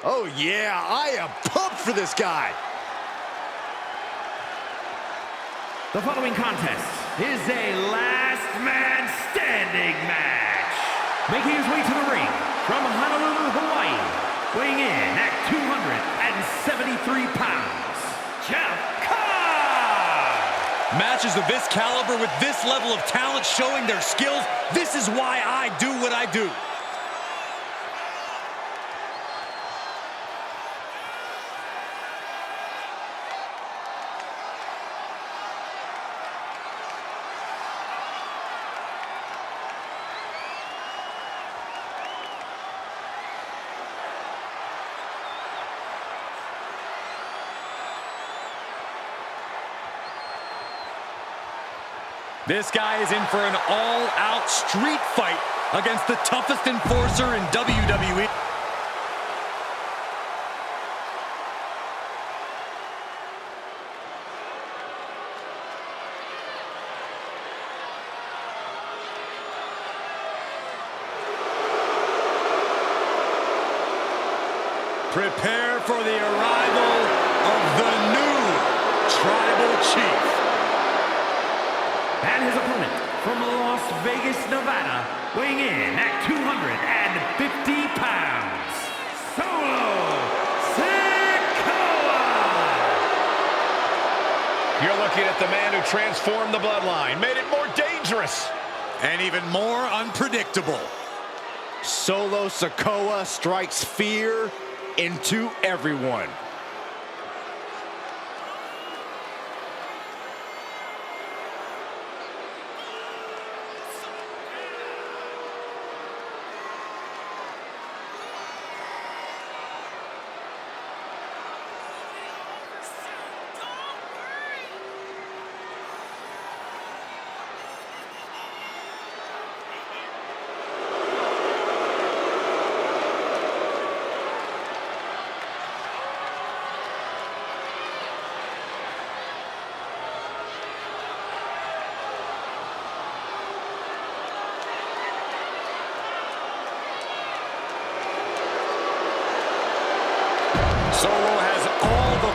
Oh, yeah, I am pumped for this guy. The following contest is a last man standing match. Making his way to the ring from Honolulu, Hawaii, weighing in at 273 pounds, Jeff Cobb. Matches of this caliber with this level of talent showing their skills, this is why I do what I do. This guy is in for an all-out street fight against the toughest enforcer in WWE. Prepare for the arrival of the new Tribal Chief. And his opponent from Las Vegas, Nevada, weighing in at 250 pounds, Solo Sikoa! You're looking at the man who transformed the bloodline, made it more dangerous. And even more unpredictable. Solo Sikoa strikes fear into everyone. Solo has all the...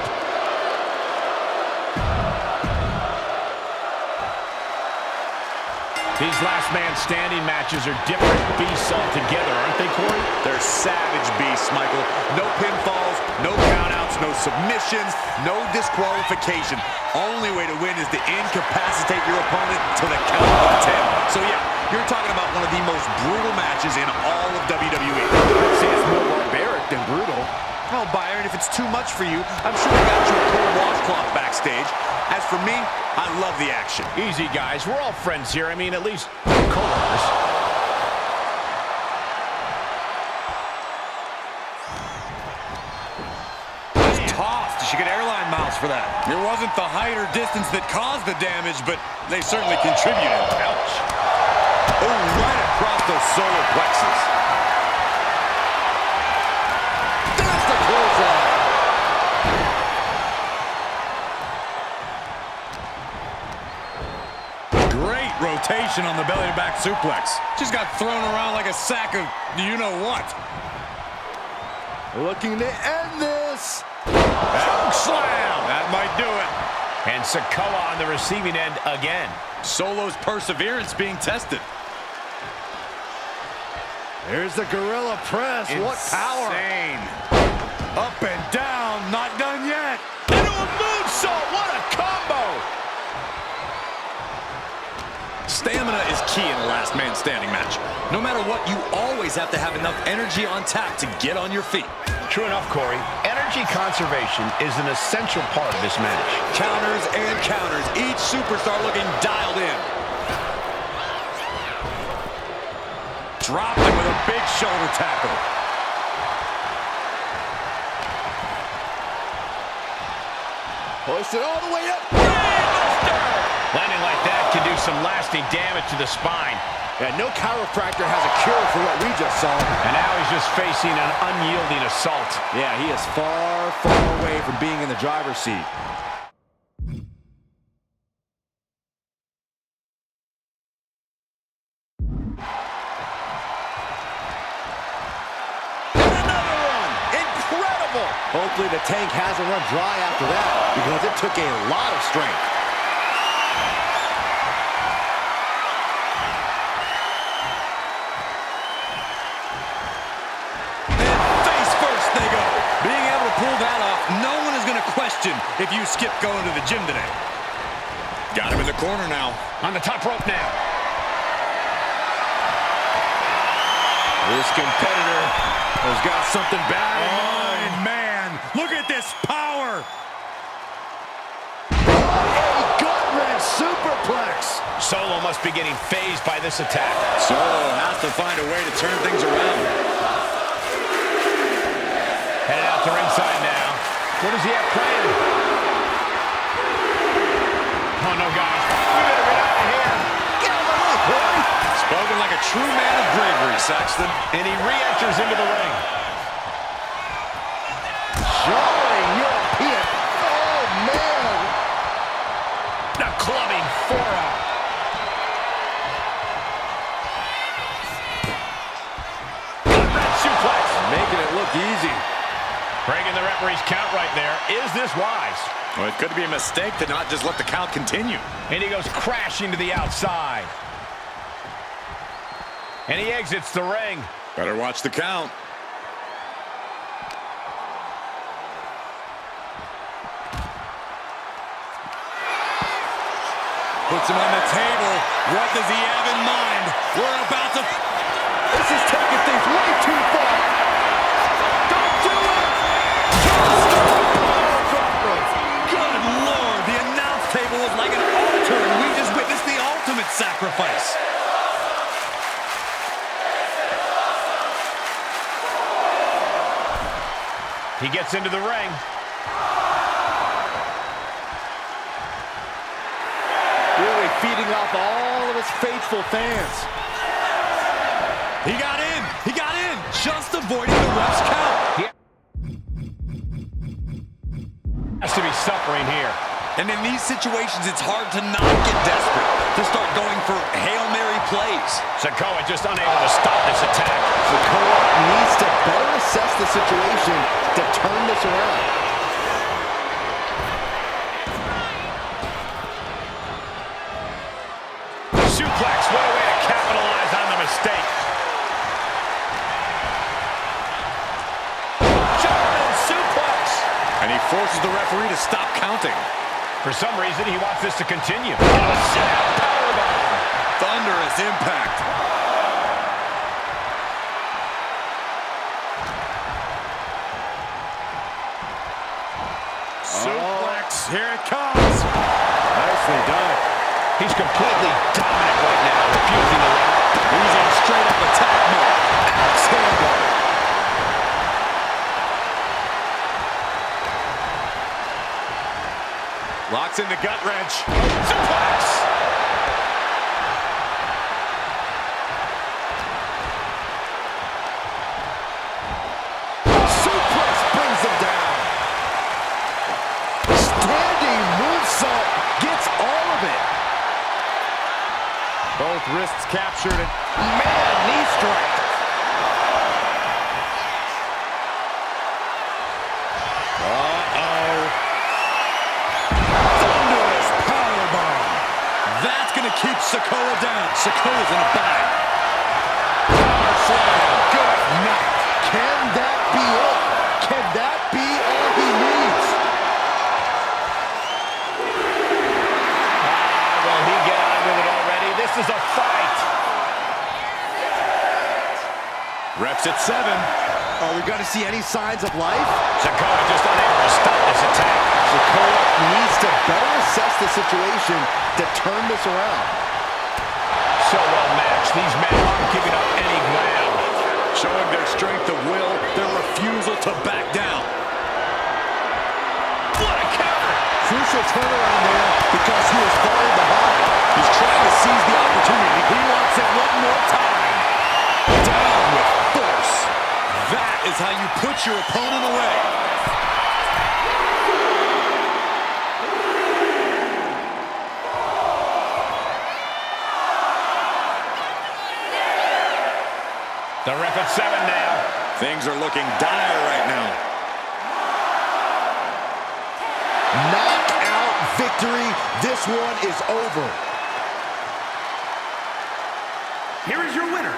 These last man standing matches are different beasts altogether, aren't they, Corey? They're savage beasts, Michael. No pinfalls, no countouts, no submissions, no disqualification. Only way to win is to incapacitate your opponent to the count of 10. So yeah, you're talking about one of the most brutal matches in all of WWE. I'd say it's more barbaric than brutal. Well, Byron, if it's too much for you, I'm sure they got you a cold washcloth backstage. As for me, I love the action. Easy, guys. We're all friends here. I mean, at least co-workers. Tossed. You should get airline miles for that. It wasn't the height or distance that caused the damage, but they certainly contributed. Ouch. Oh, right across the solar plexus. That's the clothesline. Great rotation on the belly-to-back suplex. Just got thrown around like a sack of you-know-what. Looking to end this. Choke slam. That might do it. And Sikoa on the receiving end again. Solo's perseverance being tested. There's the gorilla press. Insane. What power. Up and down. Not done yet. Into a moonsault. What a combo. Stamina is key in a last man standing match. No matter what, you always have to have enough energy on tap to get on your feet. True enough, Corey. Energy conservation is an essential part of this match. Counters and counters. Each superstar looking dialed in. Dropped him with a big shoulder tackle. Hoisted all the way up. Landing like that can do some lasting damage to the spine. Yeah, no chiropractor has a cure for what we just saw. And now he's just facing an unyielding assault. Yeah, he is far, far away from being in the driver's seat. And another one! unstoppable. Hopefully the tank hasn't run dry after that, because it took a lot of strength. And face first they go. Being able to pull that off, no one is going to question if you skip going to the gym today. Got him in the corner now. On the top rope now. This competitor has got something bad in mind. Man, look at this power. A gut-wrench superplex. Solo must be getting phased by this attack. Solo has to find a way to turn things around. Headed out to ringside now. What does he have planned? Oh, no, guys. We better get out of here. Get out of the way, boy. Spoken like a true man of bravery, Saxton. And he re-enters into the ring. Showing European. Oh, man. The clubbing forearm. Gut-wrench suplex. Making it look easy. Breaking the referee's count right there. Is this wise? Well, it could be a mistake to not just let the count continue. And he goes crashing to the outside. And he exits the ring. Better watch the count. Puts him on the table. What does he have in mind? We're about to... This is taking things way too far. Don't do it! Good Lord, the announce table was like an altar, and we just witnessed the ultimate sacrifice. He gets into the ring. Really feeding off all of his faithful fans. He got in. He got in. Just avoiding the ref's count. He has to be suffering here. And in these situations, it's hard to not get desperate, to start going for Hail Mary plays. Sikoa just unable to stop this attack. Sikoa needs to better assess the situation to turn this around. Suplex, what a way to capitalize on the mistake. German suplex. And he forces the referee to stop counting. For some reason, he wants this to continue. Into a snap powerbomb. Thunderous impact. Suplex, here it comes. Nicely done. He's completely dominant right now, refusing to let up. He's in straight up attack mode. Axe handle. Locks in the gut wrench. Suplex. Suplex brings him down. Standing moonsault gets all of it. Both wrists captured and man, knee strike. Thunderous powerbomb. That's going to keep Sikoa down. Sikoa's in a bag. Power slam. Good night. Can that be it? Can that be all he needs? Will he get on with it already? This is a fight. Reps at 7. Are we going to see any signs of life? Sikoa just unable to stop this attack. Sikoa needs to better assess the situation to turn this around. So well matched. These men aren't giving up any ground. Showing their strength of will, their refusal to back down. What a counter. Crucial turnaround there because he was falling behind. He's trying to seize the opportunity. He wants it one more time. Down with force. That is how you put your opponent away. The ref at 7 now. Things are looking dire right now. Knockout victory. This one is over. Here is your winner,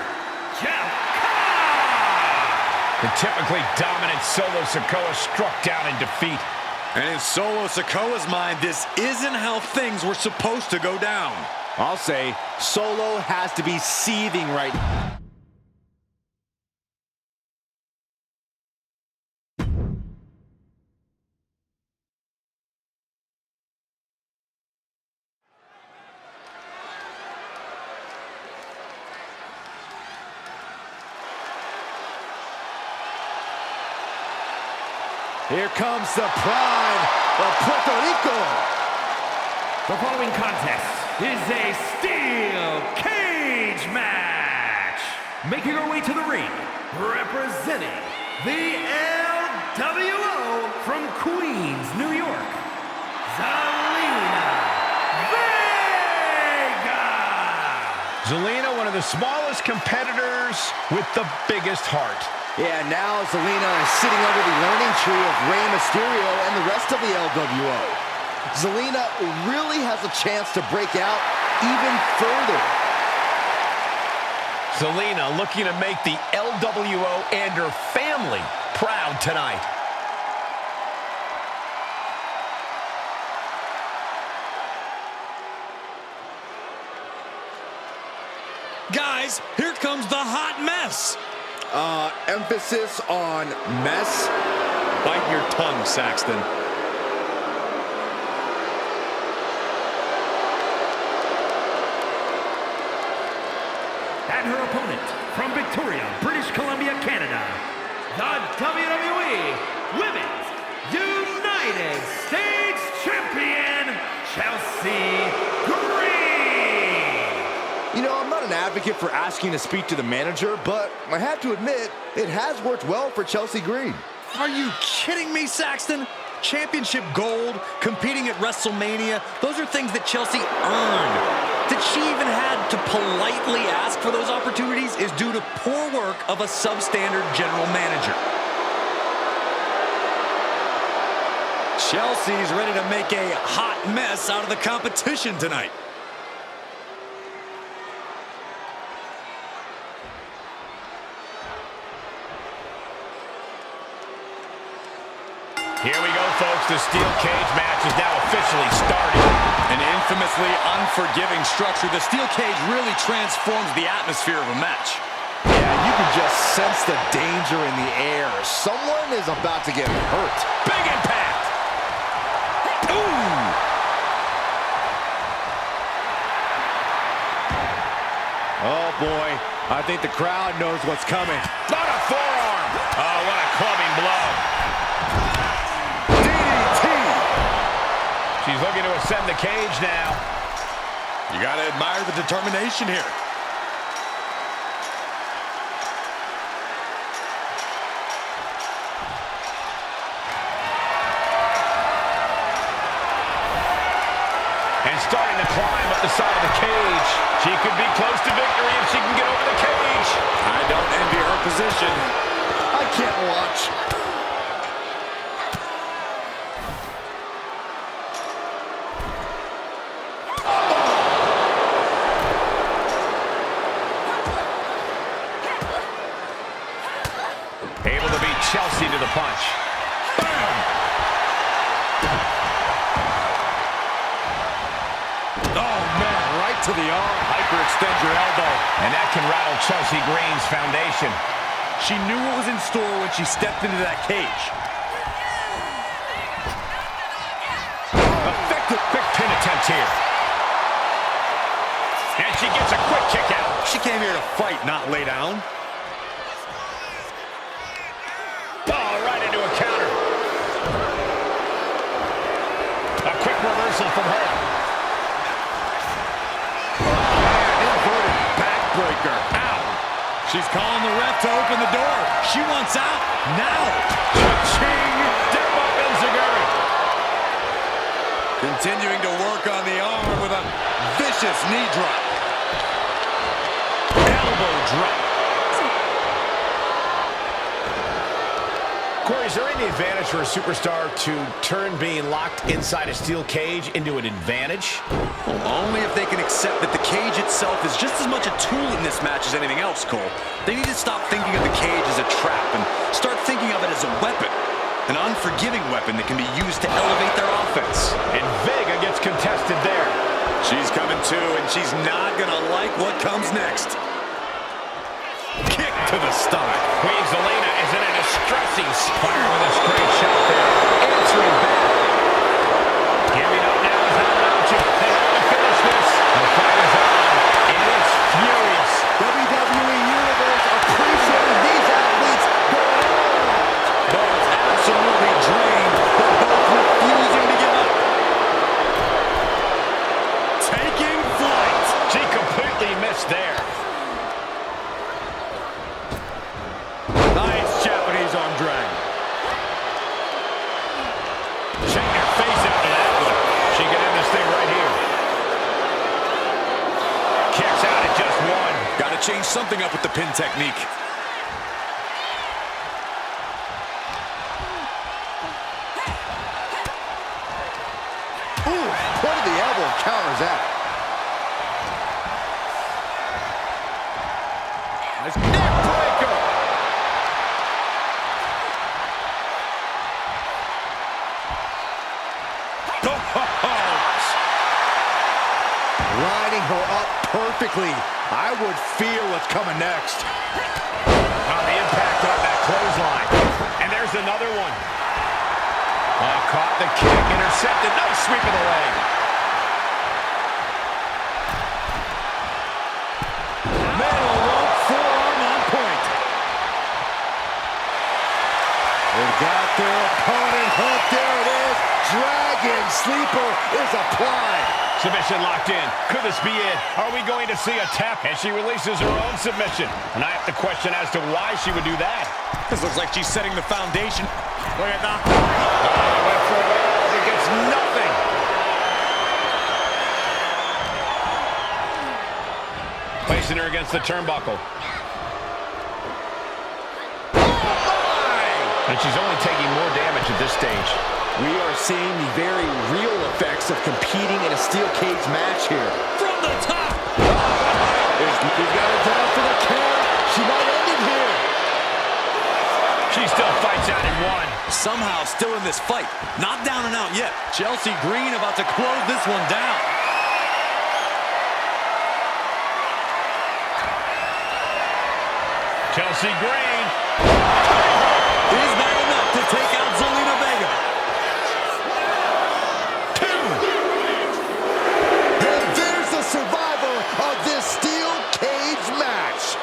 Jeff Cobb! The typically dominant Solo Sikoa struck down in defeat. And in Solo Sikoa's mind, this isn't how things were supposed to go down. I'll say Solo has to be seething right now. Here comes the pride of Puerto Rico. The following contest is a steel cage match. Making her way to the ring, representing the LWO from Queens, New York, Zelina Vega. Zelina, one of the smallest competitors with the biggest heart. Yeah, now Zelina is sitting under the learning tree of Rey Mysterio and the rest of the LWO. Zelina really has a chance to break out even further. Zelina looking to make the LWO and her family proud tonight. Guys, here comes the hot mess. Emphasis on mess. Bite your tongue, Saxton. And her opponent, from Victoria, British Columbia, Canada, the WWE Women's United States Champion, Chelsea Green. You know, I'm not an advocate for asking to speak to the manager, but I have to admit, it has worked well for Chelsea Green. Are you kidding me, Saxton? Championship gold, competing at WrestleMania, those are things that Chelsea earned. That she even had to politely ask for those opportunities is due to poor work of a substandard general manager. Chelsea's ready to make a hot mess out of the competition tonight. Here we go, folks. The steel cage match is now officially started. An infamously unforgiving structure, the steel cage really transforms the atmosphere of a match. Yeah, you can just sense the danger in the air. Someone is about to get hurt. Big impact. Ooh! Oh, boy. I think the crowd knows what's coming. Not a forearm. Oh, what a clubbing blow. She's looking to ascend the cage now. You got to admire the determination here. And starting to climb up the side of the cage. She could be close to victory if she can get over the cage. I don't envy her position. I can't watch. Able to beat Chelsea to the punch. Boom! Oh, man, right to the arm. Hyperextend your elbow. And that can rattle Chelsea Green's foundation. She knew what was in store when she stepped into that cage. Effective big pin attempt here. And she gets a quick kick out. She came here to fight, not lay down. Oh, right into a counter. A quick reversal from her. Inverted backbreaker. Ow! She's calling the ref to open the door. She wants out now. Cha-ching! Step up Enziguri. Continuing to work on the arm with a vicious knee drop. Elbow drop. Corey, is there any advantage for a superstar to turn being locked inside a steel cage into an advantage? Well, only if they can accept that the cage itself is just as much a tool in this match as anything else, Cole. They need to stop thinking of the cage as a trap and start thinking of it as a weapon. An unforgiving weapon that can be used to elevate their offense. And Vega gets contested there. She's coming too, and she's not gonna like what comes next. Kick to the stomach. Queen Zelina is in a distressing spot with a straight shot there. Answering back. Giving up now is not an option. They have to finish this. The fight is on, and it's furious. WWE Universe appreciating these athletes going on. Both absolutely drained, but both refusing to give up. Taking flight. She completely missed there. Nice Japanese arm drag. Check your face after that one. She can end this thing right here. Kicks out at just one. Got to change something up with the pin technique. Ooh, point of the elbow counters that. Nice neck breaker. Lining her up perfectly. I would feel what's coming next. Oh, the impact on that clothesline. And there's another one. Oh, caught the kick, intercepted. Nice sweep of the leg. Metal rope forearm on point. They've got their opponent hooked. There it is. Dragon Sleeper is applied. Submission locked in. Could this be it? Are we going to see a tap as she releases her own submission? And I have to question as to why she would do that. This looks like she's setting the foundation. Look at that. Went for it all. It gets nothing. Placing her against the turnbuckle. And she's only taking more damage at this stage. We are seeing the very real effects of competing in a steel cage match here. From the top. He's got it down for the count. She might end it here. She still fights out in one. Somehow still in this fight. Not down and out yet. Chelsea Green about to close this one down. Chelsea Green. Is that enough to take out Zelina Vega? And there's the survivor of this steel cage match.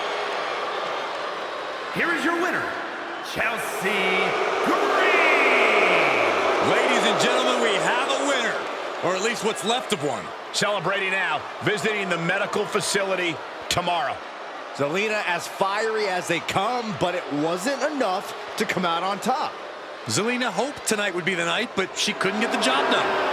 Here is your winner, Chelsea Green. Ladies and gentlemen, we have a winner. Or at least what's left of one. Celebrating now, visiting the medical facility tomorrow. Zelina as fiery as they come, but it wasn't enough to come out on top. Zelina hoped tonight would be the night, but she couldn't get the job done.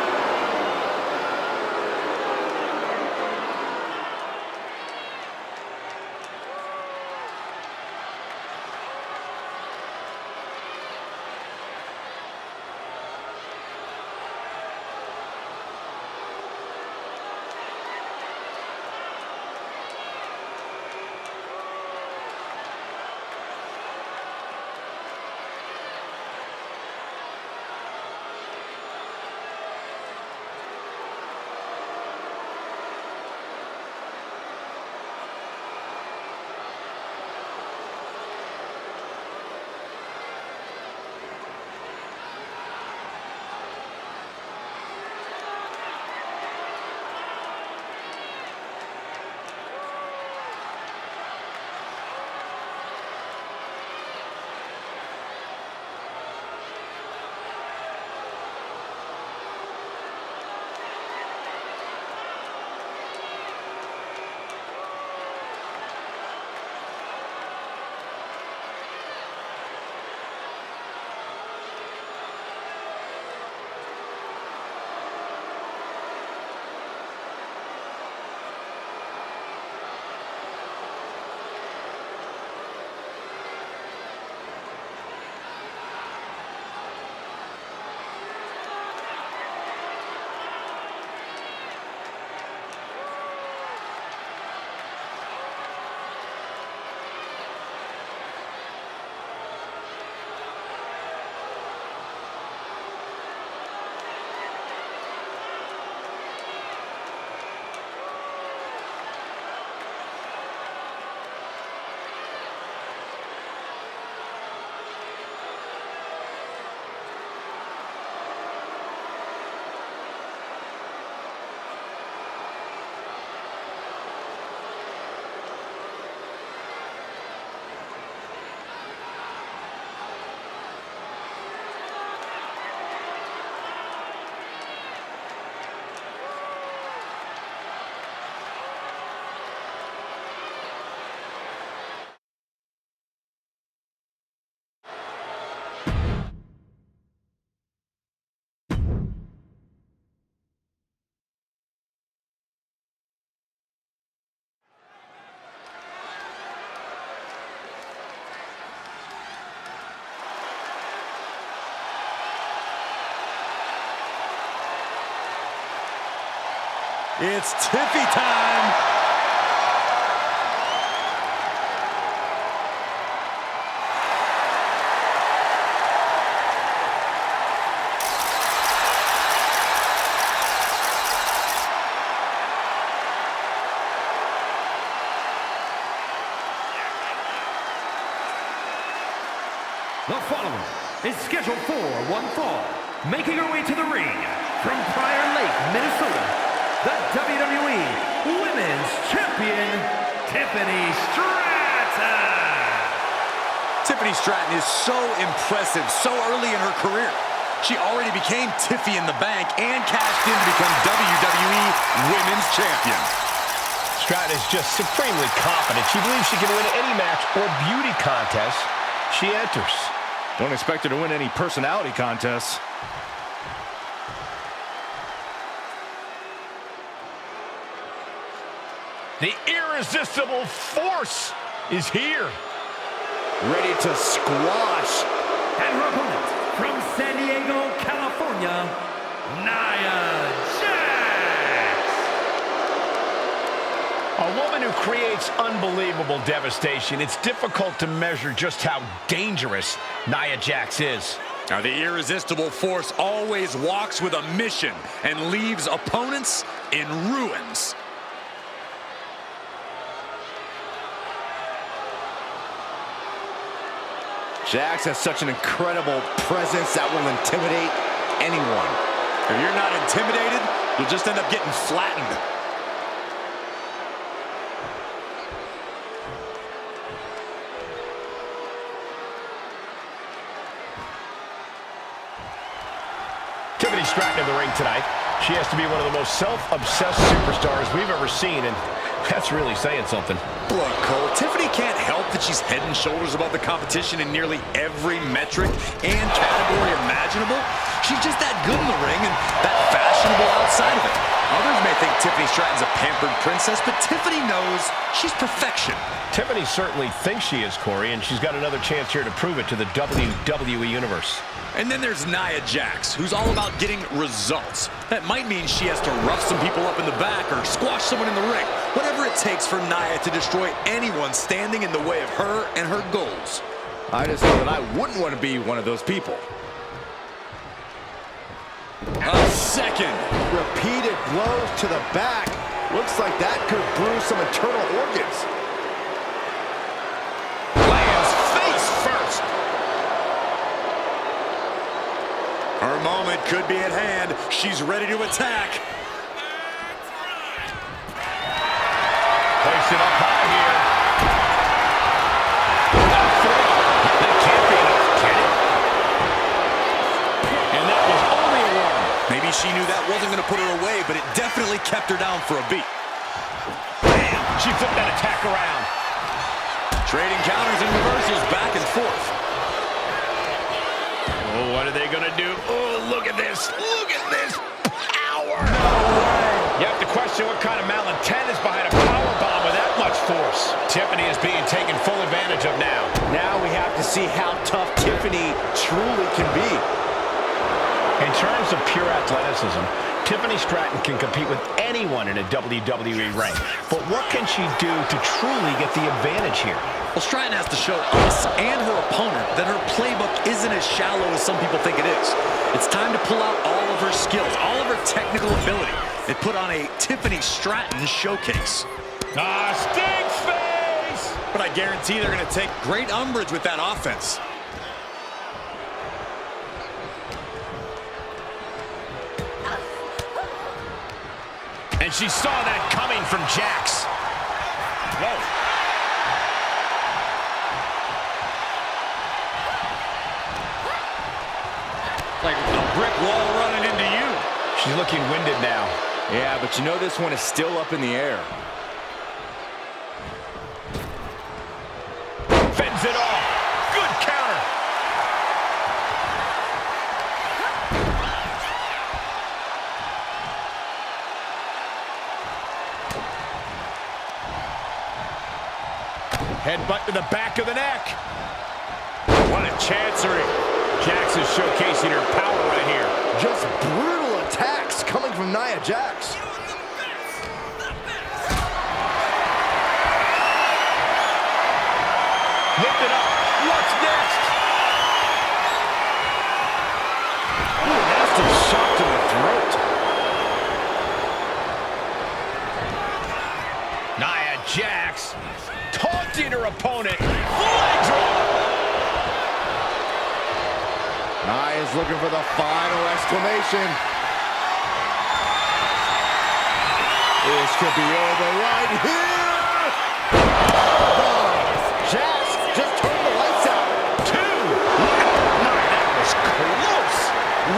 It's Tiffy time. The following is scheduled for one fall. Making her way to the ring from Prior Lake, Minnesota, the WWE Women's Champion, Tiffany Stratton. Tiffany Stratton is so impressive so early in her career. She already became Tiffy in the Bank and cashed in to become WWE Women's Champion. Stratton is just supremely confident. She believes she can win any match or beauty contest she enters. Don't expect her to win any personality contests. The irresistible force is here. Ready to squash. And her opponent from San Diego, California, Nia Jax. A woman who creates unbelievable devastation. It's difficult to measure just how dangerous Nia Jax is. Now, the irresistible force always walks with a mission and leaves opponents in ruins. Jax has such an incredible presence that will intimidate anyone. If you're not intimidated, you'll just end up getting flattened. Tiffany Stratton in the ring tonight. She has to be one of the most self-obsessed superstars we've ever seen, and that's really saying something. Look, Cole, Tiffany can't help that she's head and shoulders above the competition in nearly every metric and category imaginable. She's just that good in the ring and that fashionable outside of it. Others may think Tiffany Stratton's a pampered princess, but Tiffany knows she's perfection. Tiffany certainly thinks she is, Corey, and she's got another chance here to prove it to the WWE Universe. And then there's Nia Jax, who's all about getting results. That might mean she has to rough some people up in the back or squash someone in the ring. Whatever it takes for Nia to destroy anyone standing in the way of her and her goals. I just know that I wouldn't want to be one of those people. A second. Repeated blows to the back. Looks like that could bruise some internal organs. Lands face first. Her moment could be at hand. She's ready to attack. Place it up high here. That can't be enough, can it? And that was only a one. Maybe she knew that wasn't going to put her away, but it definitely kept her down for a beat. Bam! She flipped that attack around. Trading counters and reversals back and forth. Oh, what are they going to do? Oh, look at this. Look at this power. No way. You have to question what kind of malintent is behind a power bomb with that much force. Tiffany is being taken full advantage of now. Now we have to see how tough Tiffany truly can be. In terms of pure athleticism, Tiffany Stratton can compete with anyone in a WWE ring. But what can she do to truly get the advantage here? Well, Stratton has to show us and her opponent that her playbook isn't as shallow as some people think it is. It's time to pull out all of her skills, all of her technical ability, and put on a Tiffany Stratton showcase. Ah, stink face! But I guarantee they're going to take great umbrage with that offense. And she saw that coming from Jax. Whoa. Like a brick wall running into you. She's looking winded now. Yeah, but you know this one is still up in the air. Fends it off. Good counter. Headbutt to the back of the neck. What a chancery. Jax is showcasing her power right here. Just brutal attacks coming from Nia Jax. lifted up. What's next? Ooh, nasty shot to the throat. Nia Jax taunting her opponent. Leg drop. Nia's looking for the final exclamation. This could be over right here. Jax just turned the lights out. That was close.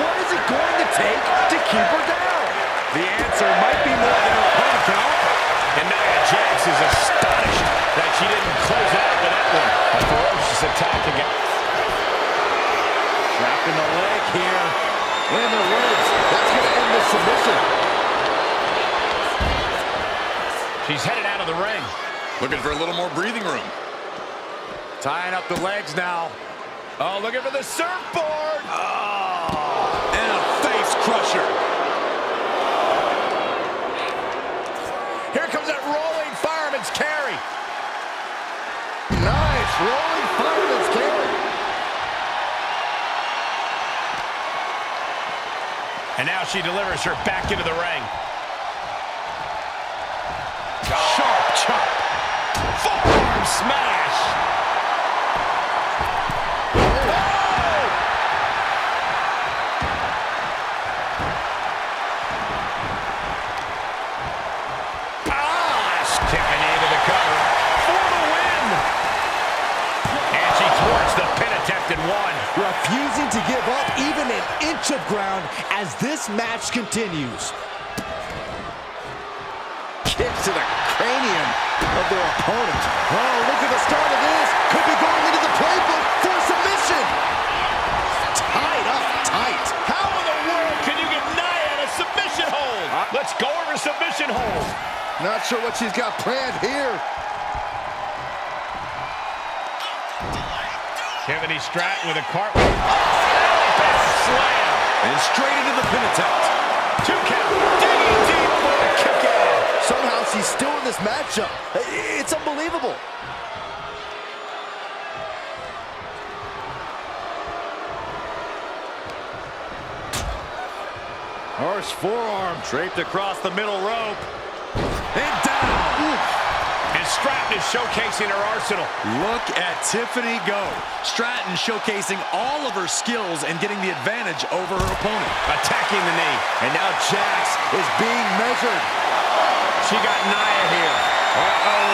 What is it going to take to keep her down? The answer might be more than her opponent count. And Nia Jax is astonished that she didn't close it out with that one. A ferocious attack again. Trapping the leg here. In the ropes. That's going to end the submission. She's headed out of the ring. Looking for a little more breathing room. Tying up the legs now. Oh, looking for the surfboard. Oh, and a face crusher. Here comes that rolling fireman's carry. Nice. Rolling fireman's carry. And now she delivers her back into the ring. Sharp chop. Forearm smash. Kicking into the cover for the win. And she thwarts the pin attempt and one. Refusing to give up even an inch of ground as this match continues. Kicks to the cranium of their opponent. Oh, look at the start of this. Could be going into the playbook for submission. Tied up tight. How in the world can you get Nia in a submission hold? Let's go over submission hold. Not sure what she's got planned here. Tiffany Stratton with a cartwheel. Slam. And straight into the pin attempt. 2 count. Digging deep for the kick out. Somehow she's still in this matchup. It's unbelievable. Harsh forearm. Draped across the middle rope. And down. And Stratton is showcasing her arsenal. Look at Tiffany go. Stratton showcasing all of her skills and getting the advantage over her opponent. Attacking the knee. And now Jax is being measured. She got Nia here. Uh-oh.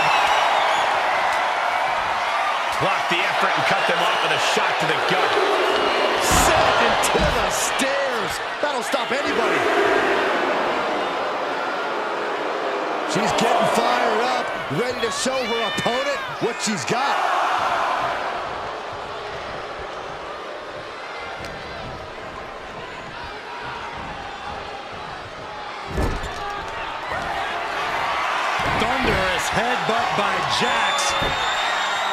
Blocked the effort and cut them off with a shot to the gut. Set into the stairs. That'll stop anybody. She's getting fired up, ready to show her opponent what she's got. Thunderous headbutt by Jax.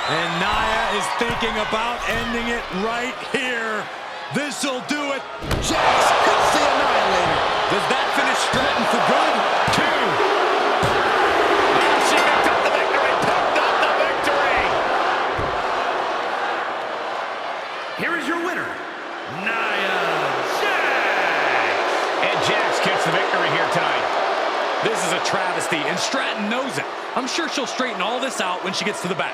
And Nia is thinking about ending it right here. This'll do it. Jax hits the Annihilator. Does that finish Stratton for good? 2. She picked up the victory. Picked up the victory. Here is your winner, Nia Jax. And Jax gets the victory here tonight. This is a travesty, and Stratton knows it. I'm sure she'll straighten all this out when she gets to the back.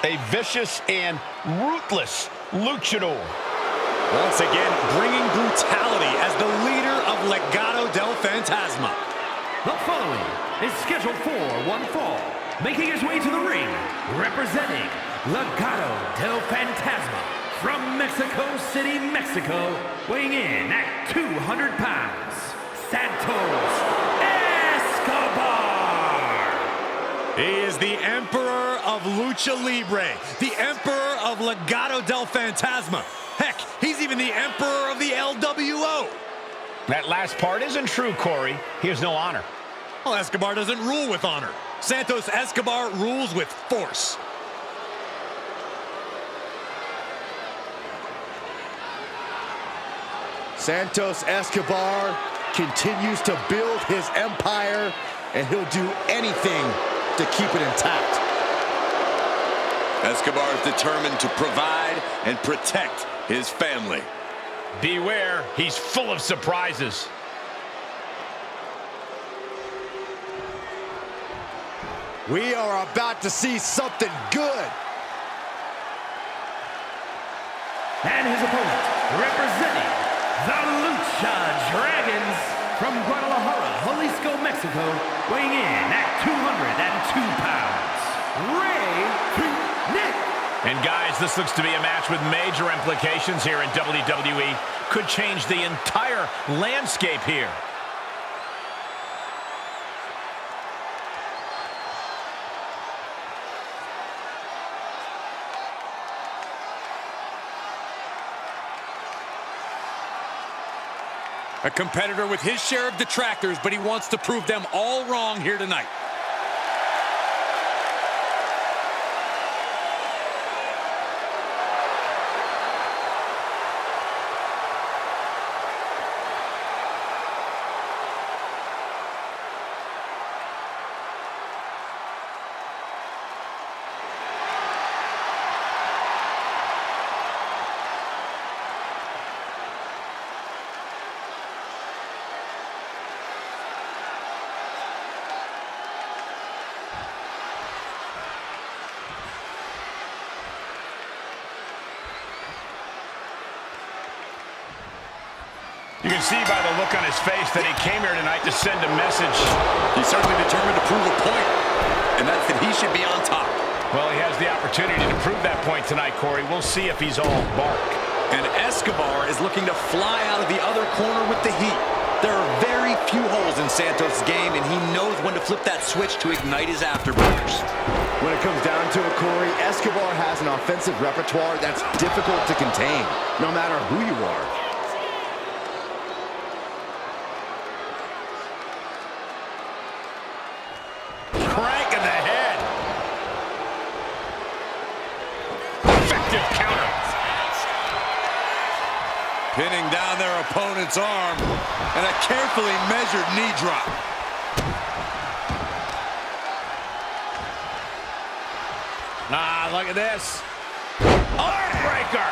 A vicious and ruthless luchador. Once again, bringing brutality as the leader of Legado del Fantasma. The following is scheduled for one fall. Making his way to the ring, representing Legado del Fantasma from Mexico City, Mexico, weighing in at 200 pounds, Santos Escobar. He is the Emperor of Lucha Libre, the Emperor of Legado del Fantasma. Heck, he's even the Emperor of the LWO. That last part isn't true, Corey. He has no honor. Well, Escobar doesn't rule with honor. Santos Escobar rules with force. Santos Escobar continues to build his empire, and he'll do anything to keep it intact. Escobar is determined to provide and protect his family. Beware, he's full of surprises. We are about to see something good. And his opponent, representing the Lucha Dragons from Guadalajara, Jalisco, Mexico, weighing in at 202 pounds, Nick. And guys, this looks to be a match with major implications here in WWE. Could change the entire landscape here. A competitor with his share of detractors, but he wants to prove them all wrong here tonight. You can see by the look on his face that he came here tonight to send a message. He's certainly determined to prove a point, and that's that he should be on top. Well, he has the opportunity to prove that point tonight, Corey. We'll see if he's all bark. And Escobar is looking to fly out of the other corner with the heat. There are very few holes in Santos' game, and he knows when to flip that switch to ignite his afterburners. When it comes down to it, Corey, Escobar has an offensive repertoire that's difficult to contain, no matter who you are. Crank in the head. Effective counter. Pinning down their opponent's arm, and a carefully measured knee drop. Ah, look at this. Armbreaker.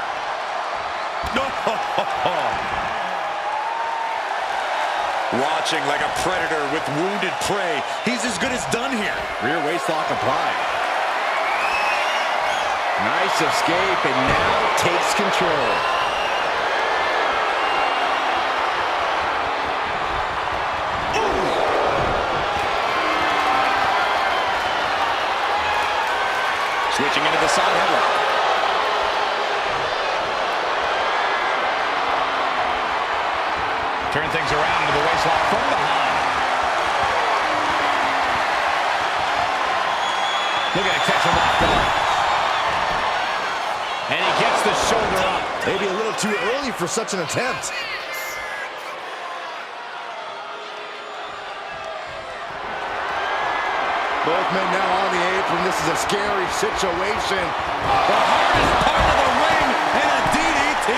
Watching like a predator with wounded prey. He's as good as done here. Rear waistlock applied. Nice escape, and now takes control. Switching into the side headlock. Turn things around into the waistlock from behind. Looking to catch him off guard. And he gets the shoulder up. Maybe a little too early for such an attempt. Both men now on the apron. This is a scary situation. The hardest part of the ring, and a DDT.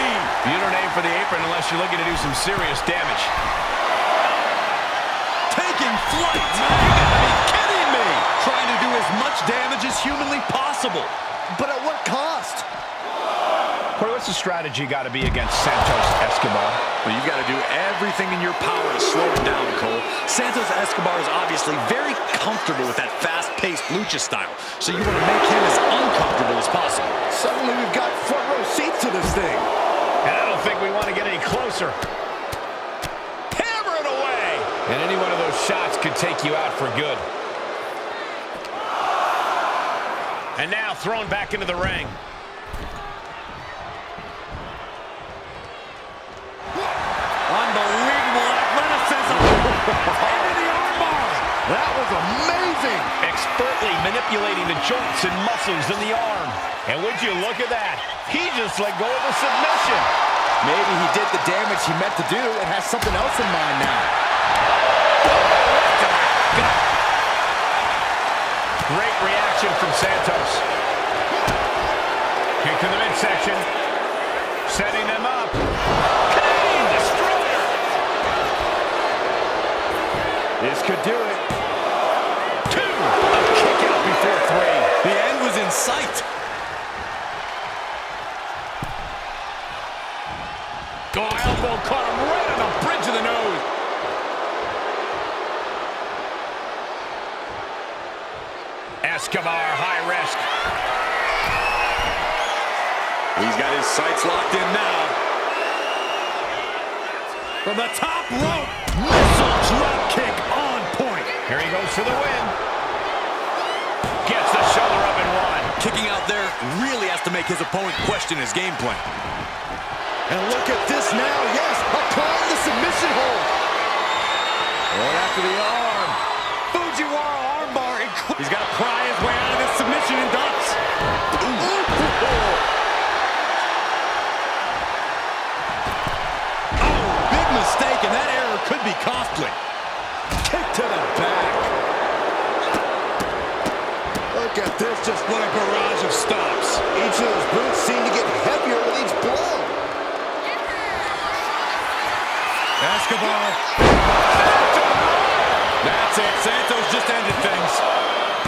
You don't aim for the apron unless you're looking to do some serious damage. Taking flight. You gotta be kidding me. Trying to do as much damage as humanly possible. But at what cost? Corey, what's the strategy got to be against Santos Escobar? Well, you've got to do everything in your power to slow him down, Cole. Santos Escobar is obviously very comfortable with that fast-paced lucha style, so you want to make him as uncomfortable as possible. Suddenly we've got front row seats to this thing. And I don't think we want to get any closer. Hammer And any one of those shots could take you out for good. And now thrown back into the ring. Unbelievable athleticism. Into the armbar. That was amazing. Expertly manipulating the joints and muscles in the arm. And would you look at that? He just let go of the submission. Maybe he did the damage he meant to do and has something else in mind now. Great reaction from Santos. Kick to the midsection. Setting them up. Kane, destroyer. This could do it. 2. A kick out before 3. The end was in sight. Oh, elbow caught him right on the bridge of the nose. Escobar, high risk. He's got his sights locked in now. From the top rope. Missile drop kick on point. Here he goes for the win. Gets the shoulder up and one. Kicking out there really has to make his opponent question his game plan. And look at this now. Yes, applying the submission hold. Right after the arm. Fujiwara armbar. He's got to pry his way out of this submission and does. Big mistake, and that error could be costly. Kick to the back. Look at this, just What a barrage of stops. each of those boots seem to get heavier with each blow. Escobar. That's it. Santos just ended things.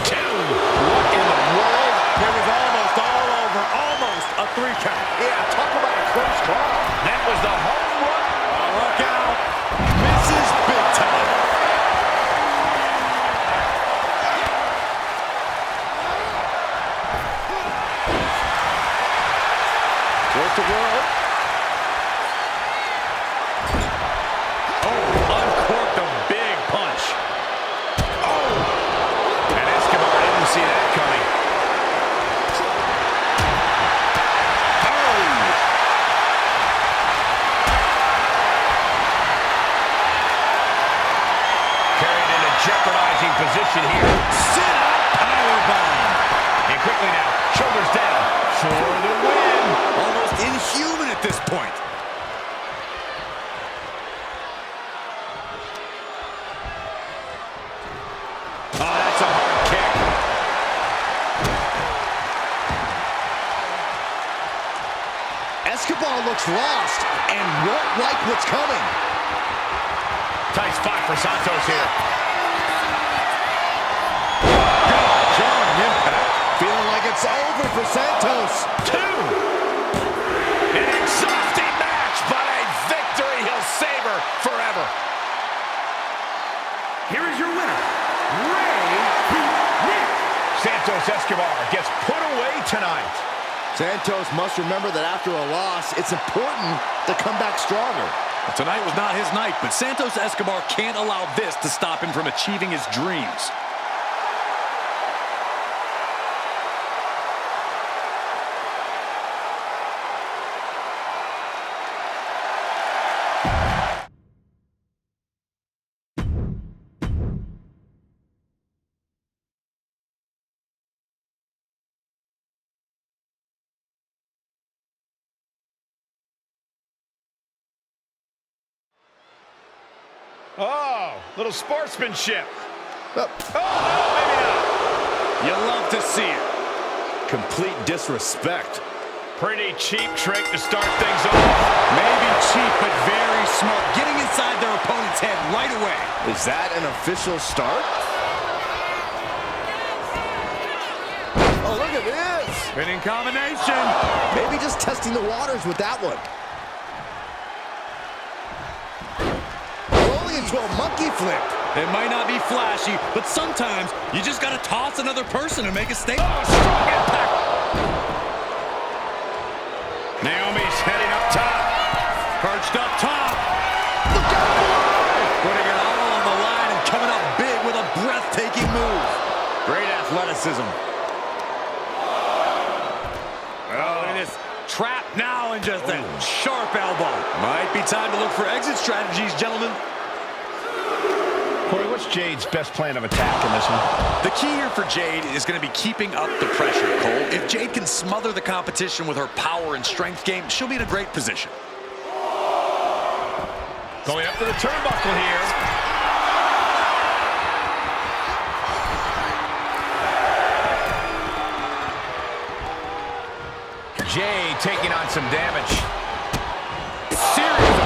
2. What in the world? It was almost all over. Almost a 3 count. Yeah, talk about a close call. That was the home run. Oh, look out. Misses big time. Worth the world. Uncorked a big punch. Oh! And Escobar didn't see that coming. Oh! Carried in a jeopardizing position here. Sit out powerbomb. And quickly now, shoulders down for the win. Almost inhuman at this point. Oh, that's a hard kick. Escobar looks lost and won't like what's coming. Tight spot for Santos here. Jarring impact. Feeling like it's over for Santos. 2. An exhausting match, but a victory he'll savor forever. Here is your winner, Rey Nick. Santos Escobar gets put away tonight. Santos must remember that after a loss, it's important to come back stronger. Tonight was not his night, but Santos Escobar can't allow this to stop him from achieving his dreams. Oh, little sportsmanship. Oh, Oh, no, maybe not. You love to see it. complete disrespect. Pretty cheap trick to start things off. Maybe cheap, but very smart. Getting inside their opponent's head right away. Is that an official start? Oh, look at this. Spinning combination. Maybe just testing the waters with that one. Rolling into a monkey flip. It might not be flashy, but sometimes you just got to toss another person to make a statement. Oh, strong impact. Naomi's heading up top. Perched up top. Look out! Putting it all on the Great athleticism. Oh, look at this. Trap now and just a sharp elbow. Might be time to look for exit strategies, gentlemen. Corey, what's Jade's best plan of attack in this one? The key here for Jade is going to be keeping up the pressure, Cole. If Jade can smother the competition with her power and strength game, she'll be in a great position. Going up to the turnbuckle here. Jade taking on some damage. Serious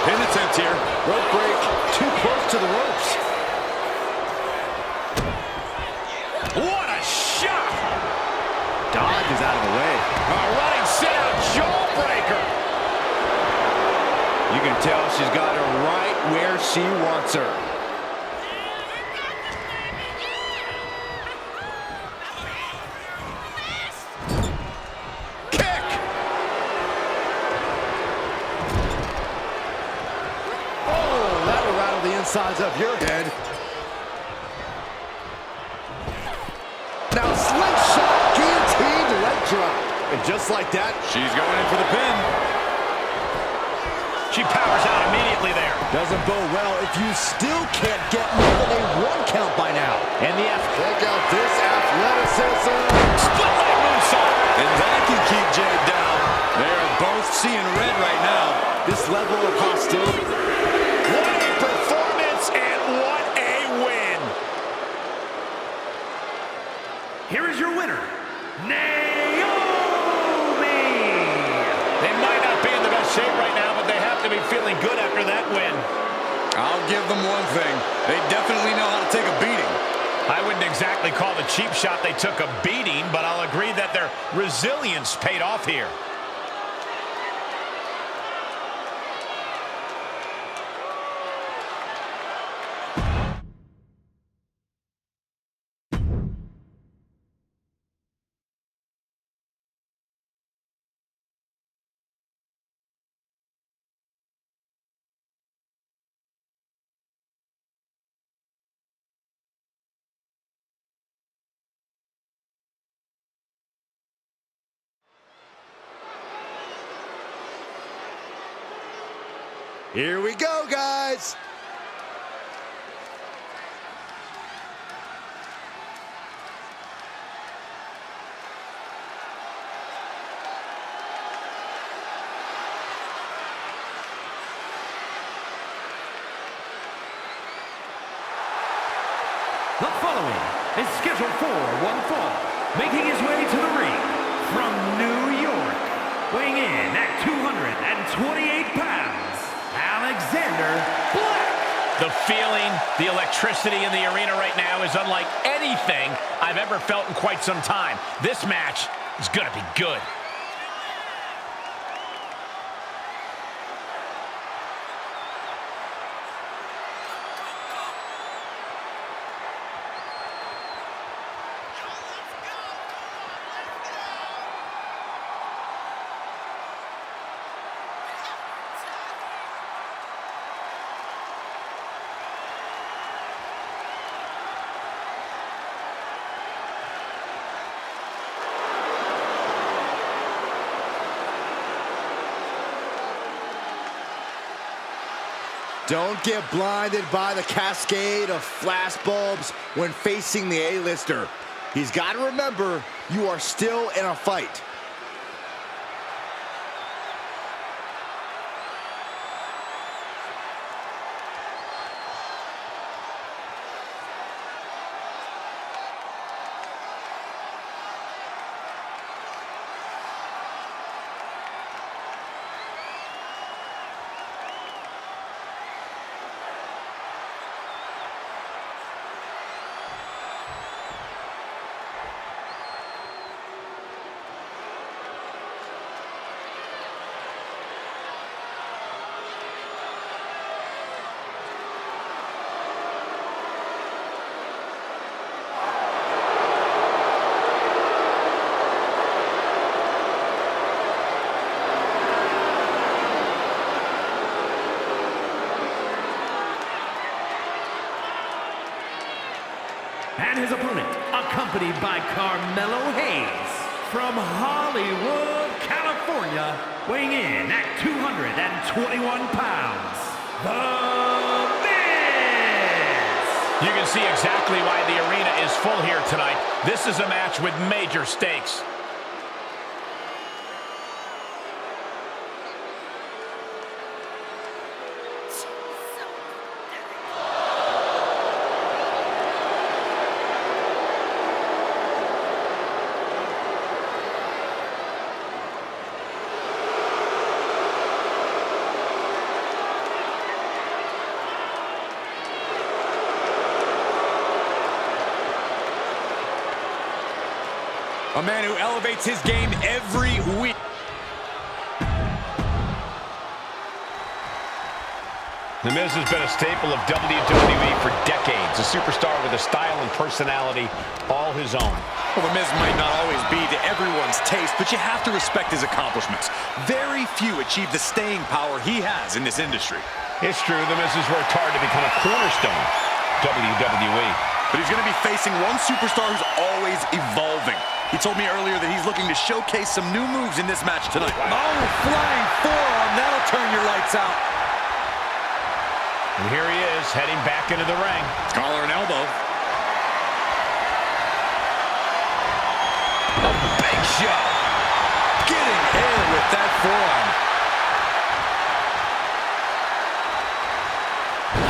pin attempt here. Rope break, too close to the ropes. What a shot! Dodge is out of the way. A running sit-out jawbreaker. You can tell she's got her right where she wants her. Sides of your head. Now slingshot, guillotined leg drop. And just like that, she's going in for the pin. She powers out immediately there. Doesn't bode well if you still can't get more than a 1 count by now. And the check out this athleticism. Split leg moonsault. And that can keep Jade down. They are both seeing red right now. This level of hostility. What a performance and what a win. Here is your winner, Naomi. They might not be in the best shape right now, but they have to be feeling good after that win. I'll give them one thing. They definitely know how to take a beating. I wouldn't exactly call the cheap shot they took a beating, but I'll agree that their resilience paid off here. Here we go, guys. The following is scheduled for one fall, making his way to the ring from New York, weighing in at 228 pounds. Alexander Black. The feeling, the electricity in the arena right now is unlike anything I've ever felt in quite some time. This match is going to be good. Don't get blinded by the cascade of flash bulbs when facing the A-lister. He's got to remember, you are still in a fight. his opponent, accompanied by Carmelo Hayes, from Hollywood, California, weighing in at 221 pounds, The Miz! You can see exactly why the arena is full here tonight. This is a match with major stakes. A man who elevates his game every week. The Miz has been a staple of WWE for decades. A superstar with a style and personality all his own. Well, The Miz might not always be to everyone's taste, but you have to respect his accomplishments. Very few achieve the staying power he has in this industry. It's true, The Miz has worked hard to become a cornerstone of WWE. But he's going to be facing one superstar who's always evolving. He told me earlier that he's looking to showcase some new moves in this match tonight. Oh, flying forearm. That'll turn your lights out. And here he is, heading back into the ring. Collar and elbow. A big shot. Getting air with that forearm.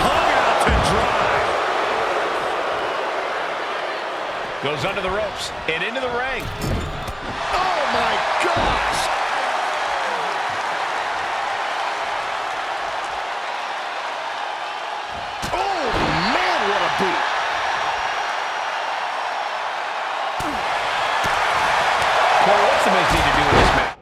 Hung out to dry. Goes under the ropes and into the ring. Oh, my gosh! Oh, man, what a boot! Well, what's the Miz need to do in this match?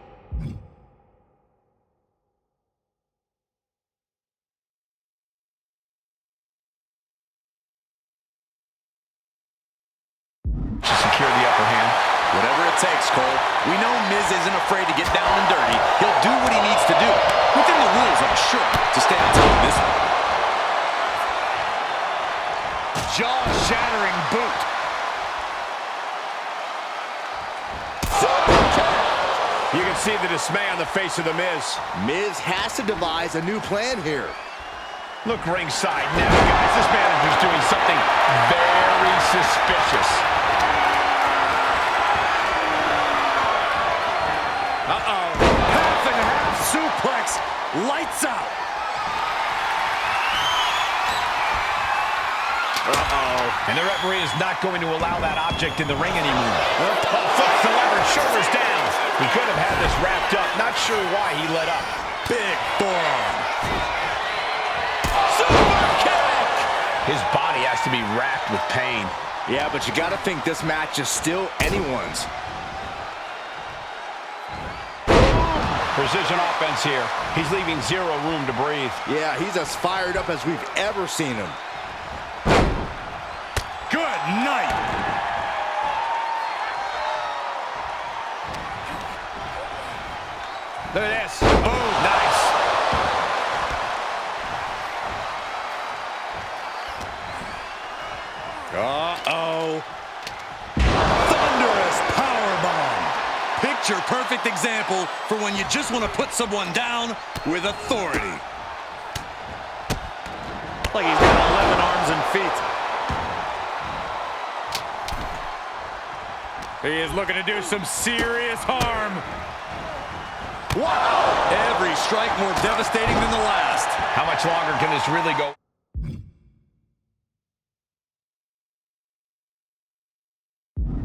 To secure the upper hand. Whatever it takes, Cole. We know Miz isn't afraid to get down and dirty. He'll do what he needs to do. Within the rules, I'm sure, to stay on top of this one. Jaw-shattering boot. You can see the dismay on the face of the Miz. Miz has to devise a new plan here. Look ringside now, guys. This manager's doing something very suspicious. Uh-oh. Half and half suplex. Lights out. Uh-oh. And the referee is not going to allow that object in the ring anymore. Flips the lever, shoulders down. He could have had this wrapped up. Not sure why he let up. Big forearm. Super kick! His body has to be racked with pain. Yeah, but you gotta think this match is still anyone's. Precision offense here. He's leaving zero room to breathe. Yeah, he's as fired up as we've ever seen him. Good night. Look at this. Boom. Nice. Uh-oh. Thunderous powerbomb. Picture-perfect example for when you just want to put someone down with authority. Like he's got 11 arms and feet. He is looking to do some serious harm. Wow! Every strike more devastating than the last. How much longer can this really go?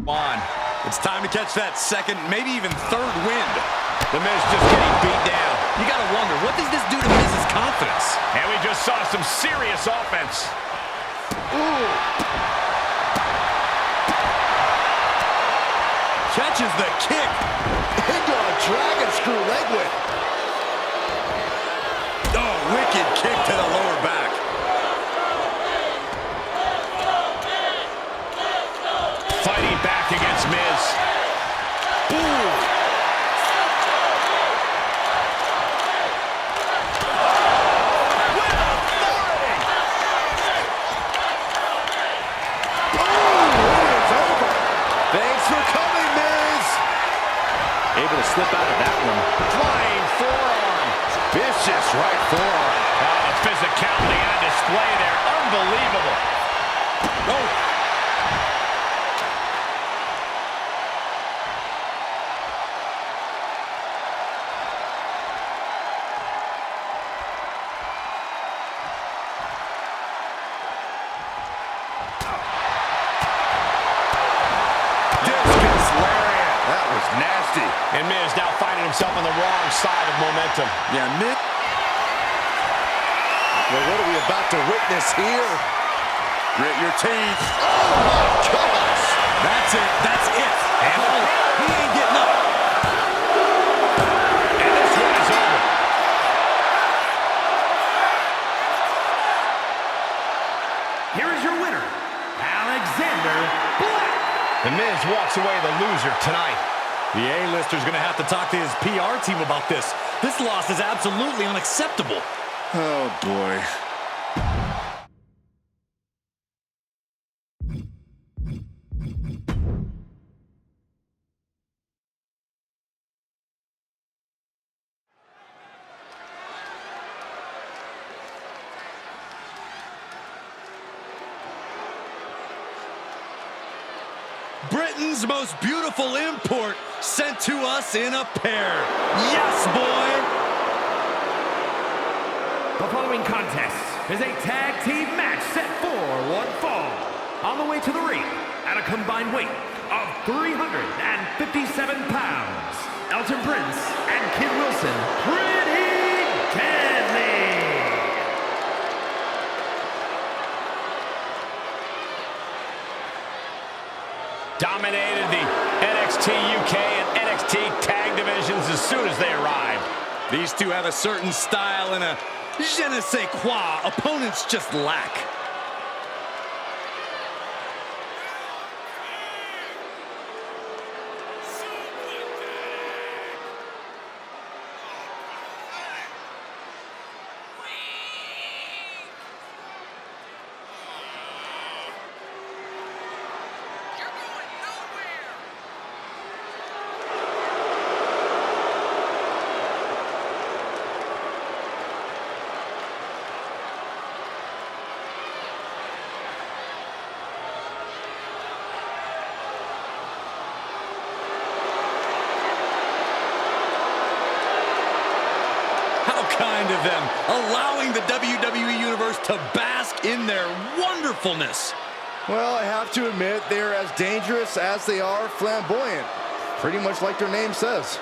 On. It's time to catch that second, maybe even third wind. The Miz just getting beat down. You gotta wonder, what does this do to Miz's confidence? And we just saw some serious offense. Ooh. Catches the kick. Into a dragon screw leg whip. Oh, wicked kick to the lower back. Fighting back against Miz. Ooh. Oh, able to slip out of that one. Flying forearm. Vicious right forearm. Oh, the physicality on display there. Unbelievable. Oh. Nasty. And Miz now finding himself on the wrong side of momentum. Yeah, Miz. Well, what are we about to witness here? Grit your teeth. Oh, my gosh. That's it. That's it. And he ain't getting up. And this one is over. Here is your winner, Alexander Black. The Miz walks away the loser tonight. The A-lister's going to have to talk to his PR team about this. This loss is absolutely unacceptable. Oh, boy. Britain's most beautiful import sent to us in a pair. Yes, boy! The following contest is a tag team match set for one fall. On the way to the ring, at a combined weight of 357 pounds, Elton Prince and Kid Wilson, pretty deadly. Dominated the NXT UK and NXT tag divisions as soon as they arrived. These two have a certain style and a je ne sais quoi opponents just lack. Kind of them, allowing the WWE Universe to bask in their wonderfulness. Well, I have to admit, they're as dangerous as they are flamboyant. Pretty much like their name says.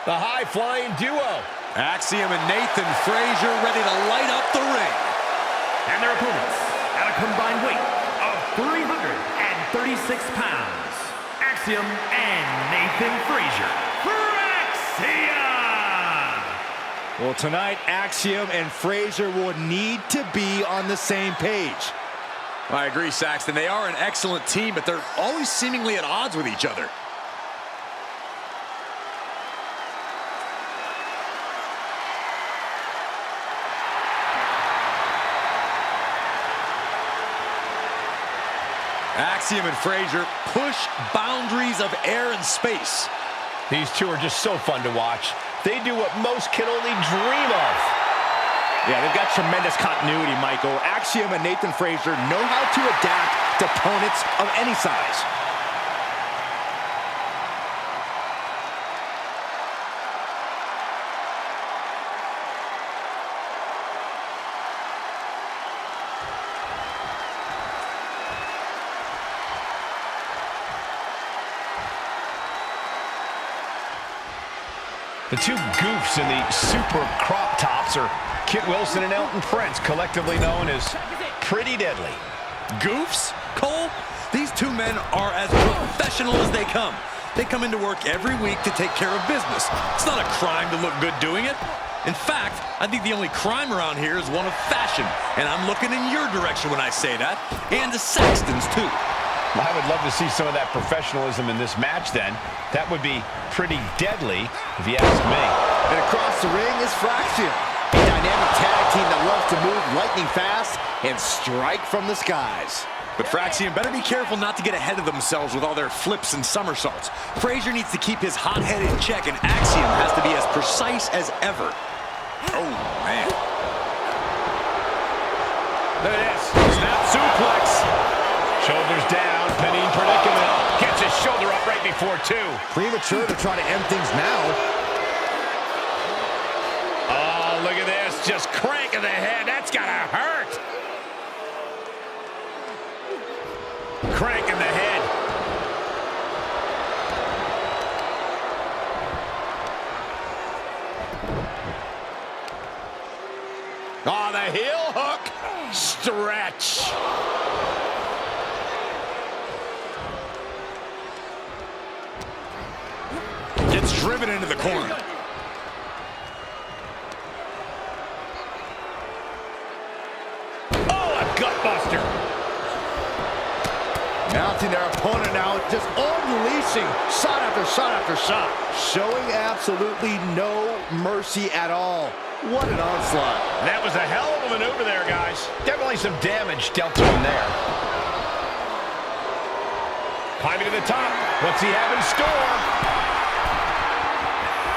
The high-flying duo. Axiom and Nathan Frazier ready to light up the ring. And their opponents, at a combined weight of 336 pounds, Axiom and Nathan Frazier. For Axiom! Well, tonight, Axiom and Frazier will need to be on the same page. I agree, Saxton. They are an excellent team, but they're always seemingly at odds with each other. Axiom and Frazier push boundaries of air and space. These two are just so fun to watch. They do what most can only dream of. Yeah, they've got tremendous continuity, Michael. Axiom and Nathan Frazier know how to adapt to opponents of any size. The two goofs in the super crop tops are Kit Wilson and Elton Prince, collectively known as Pretty Deadly. Goofs? Cole? These two men are as professional as they come. They come into work every week to take care of business. It's not a crime to look good doing it. In fact, I think the only crime around here is one of fashion, and I'm looking in your direction when I say that, and the Saxtons too. Well, I would love to see some of that professionalism in this match then. That would be pretty deadly, if you ask me. And across the ring is Fraction, a dynamic tag team that loves to move lightning fast and strike from the skies. But Fraxian better be careful not to get ahead of themselves with all their flips and somersaults. Frazier needs to keep his hot head in check, and Axiom has to be as precise as ever. Oh, man. Look at this. Snap suplex. Shoulders down. Pinning predicament. Gets his shoulder up right before two. Premature to try to end things now. Oh, look at this. Just cranking the head. That's gotta hurt. Cranking the head. Oh, the heel hook. Stretch. Gets driven into the corner. Oh, a gutbuster. Mounting their opponent now, just unleashing shot after shot after shot. Showing absolutely no mercy at all. What an onslaught. That was a hell of a maneuver there, guys. Definitely some damage dealt to him there. Climbing to the top. What's he have in store?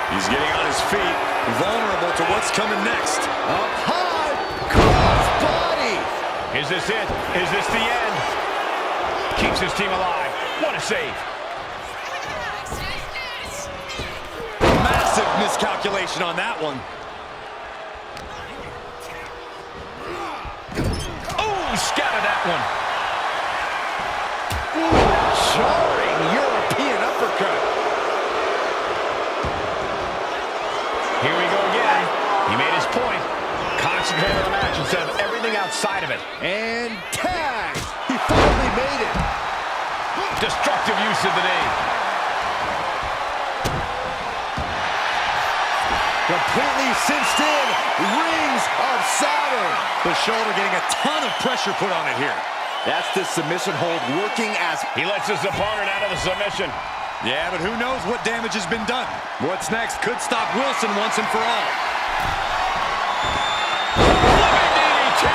He's getting on his feet, vulnerable to what's coming next. Up high, cross body. Is this it? Is this the end? Keeps his team alive. What a save. Massive miscalculation on that one. Oh, scattered that one. Jarring European uppercut. Here we go again. He made his point. Concentrate on the match instead of everything outside of it. And tag. He finally made it. Destructive use of the knee. Completely cinched in. Rings of Saturn. The shoulder getting a ton of pressure put on it here. That's the submission hold working as... He lets his opponent out of the submission. Yeah, but who knows what damage has been done. What's next could stop Wilson once and for all. DDT.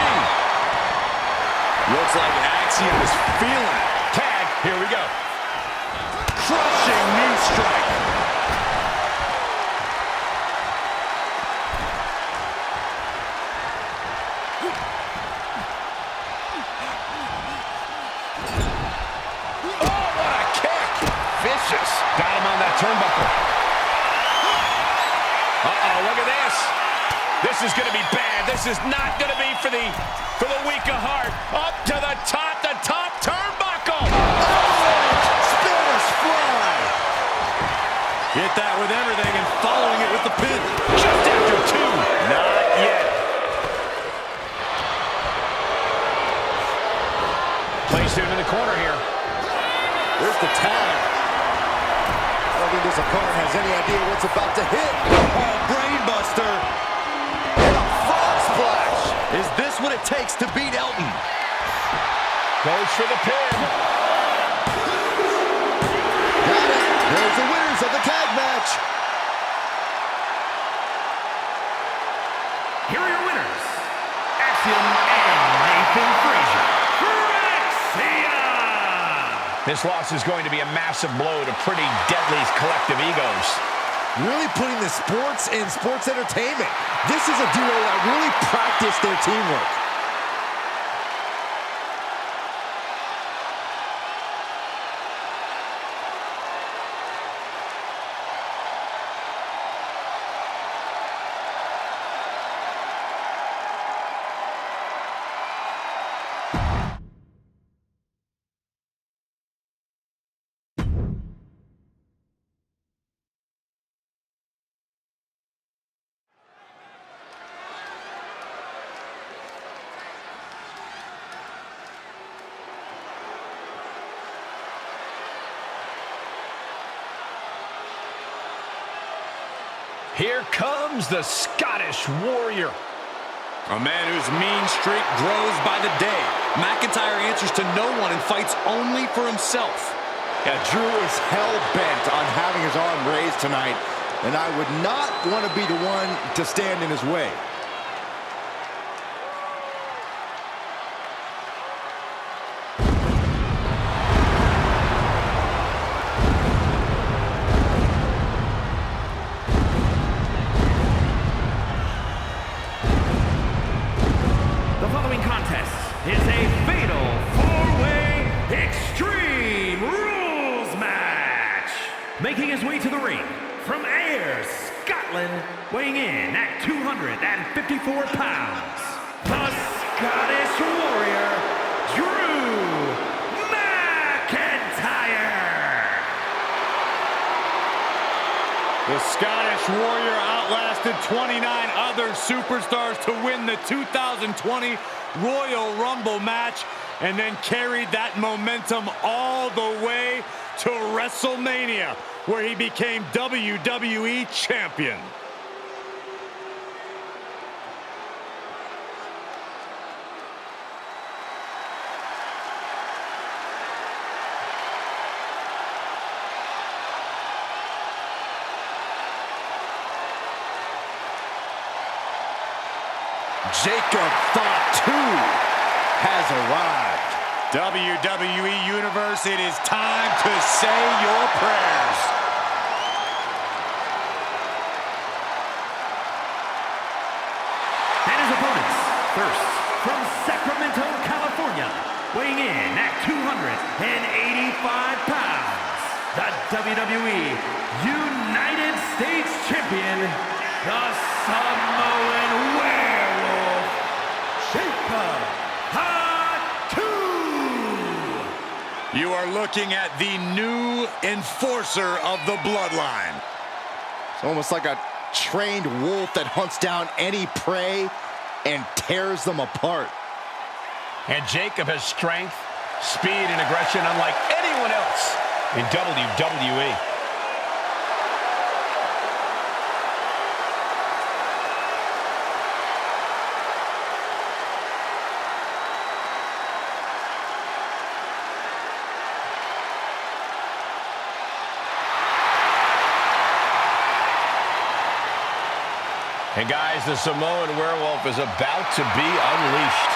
Looks like Axiom is feeling it. Tag. Here we go. Crushing knee strike. Got him on that turnbuckle. Uh-oh, look at this. This is going to be bad. This is not going to be for the weak of heart. Up to the top turnbuckle. Spanish fly. Hit that with everything and following it with the pin. Just after two. Not yet. Placed him in the corner here. There's the tag. I don't think this opponent has any idea what's about to hit. Oh, brainbuster. And a frog splash. Is this what it takes to beat Elton? Goes for the pin. Got it. There's the winners of the tag match. Here are your winners, Axiom and Nathan Frazier. This loss is going to be a massive blow to pretty deadly collective egos. Really putting the sports in sports entertainment. This is a duo that really practiced their teamwork. Here comes the Scottish Warrior. A man whose mean streak grows by the day. McIntyre answers to no one and fights only for himself. Yeah, Drew is hell-bent on having his arm raised tonight, and I would not want to be the one to stand in his way. The following contest is a fatal four-way Extreme Rules match. Making his way to the ring from Ayr, Scotland, weighing in at 254 pounds, the Scottish Warrior, Drew McIntyre. The Scottish Warrior outlasted 29 other superstars to win the 2020 Royal Rumble match and then carried that momentum all the way to WrestleMania, where he became WWE Champion. Jacob Thought 2 has arrived. WWE Universe, it is time to say your prayers. And his opponents, first, from Sacramento, California, weighing in at 285 pounds, the WWE United States Champion, the Samoan Werewolf, Jacob Hatu. You are looking at the new enforcer of the bloodline. It's almost like a trained wolf that hunts down any prey and tears them apart. And Jacob has strength, speed, and aggression unlike anyone else in WWE. And guys, the Samoan Werewolf is about to be unleashed.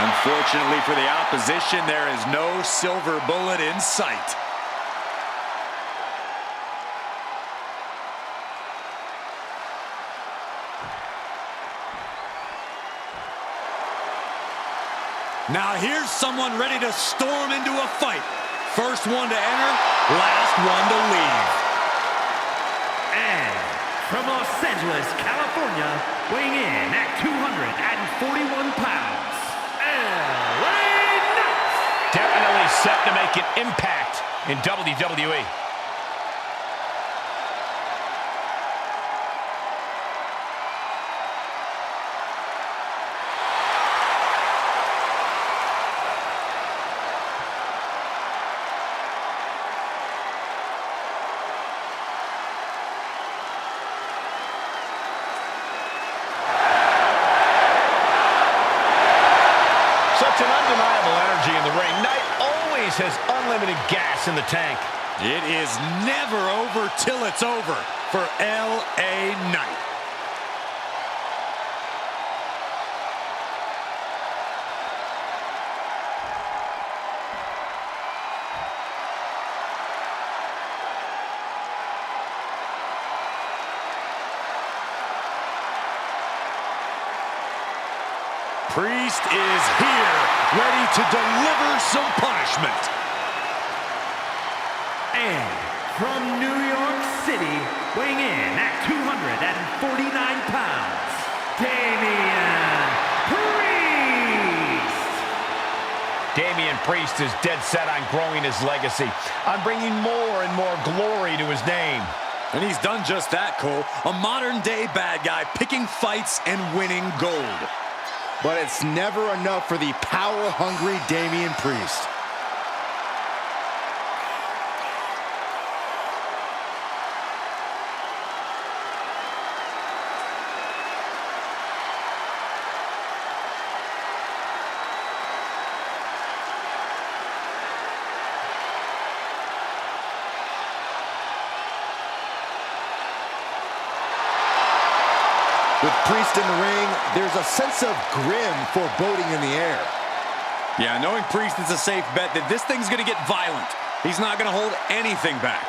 Unfortunately for the opposition, there is no silver bullet in sight. Now here's someone ready to storm into a fight. First one to enter, last one to leave. And from Los Angeles, California, weighing in at 241 pounds, LA Knight. Definitely set to make an impact in WWE. Such an undeniable energy in the ring. Knight always has unlimited gas in the tank. It is never over till it's over for LA Knight. Priest is here, ready to deliver some punishment. And from New York City, weighing in at 249 pounds, Damian Priest. Damian Priest is dead set on growing his legacy, on bringing more and more glory to his name. And he's done just that, Cole. A modern-day bad guy picking fights and winning gold. But it's never enough for the power-hungry Damian Priest. With Priest in the ring, there's a sense of grim foreboding in the air. Yeah, knowing Priest is a safe bet that this thing's going to get violent. He's not going to hold anything back.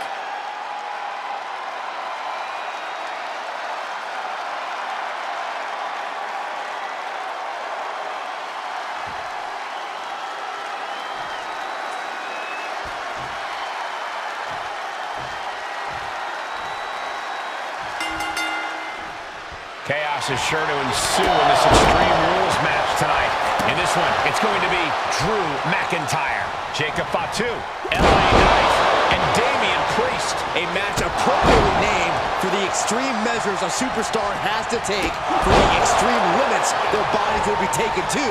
Chaos is sure to ensue in this Extreme Rules match tonight. In this one, it's going to be Drew McIntyre, Jacob Fatu, LA Knight, and Damian Priest. A match appropriately named for the extreme measures a superstar has to take for the extreme limits their bodies will be taken to,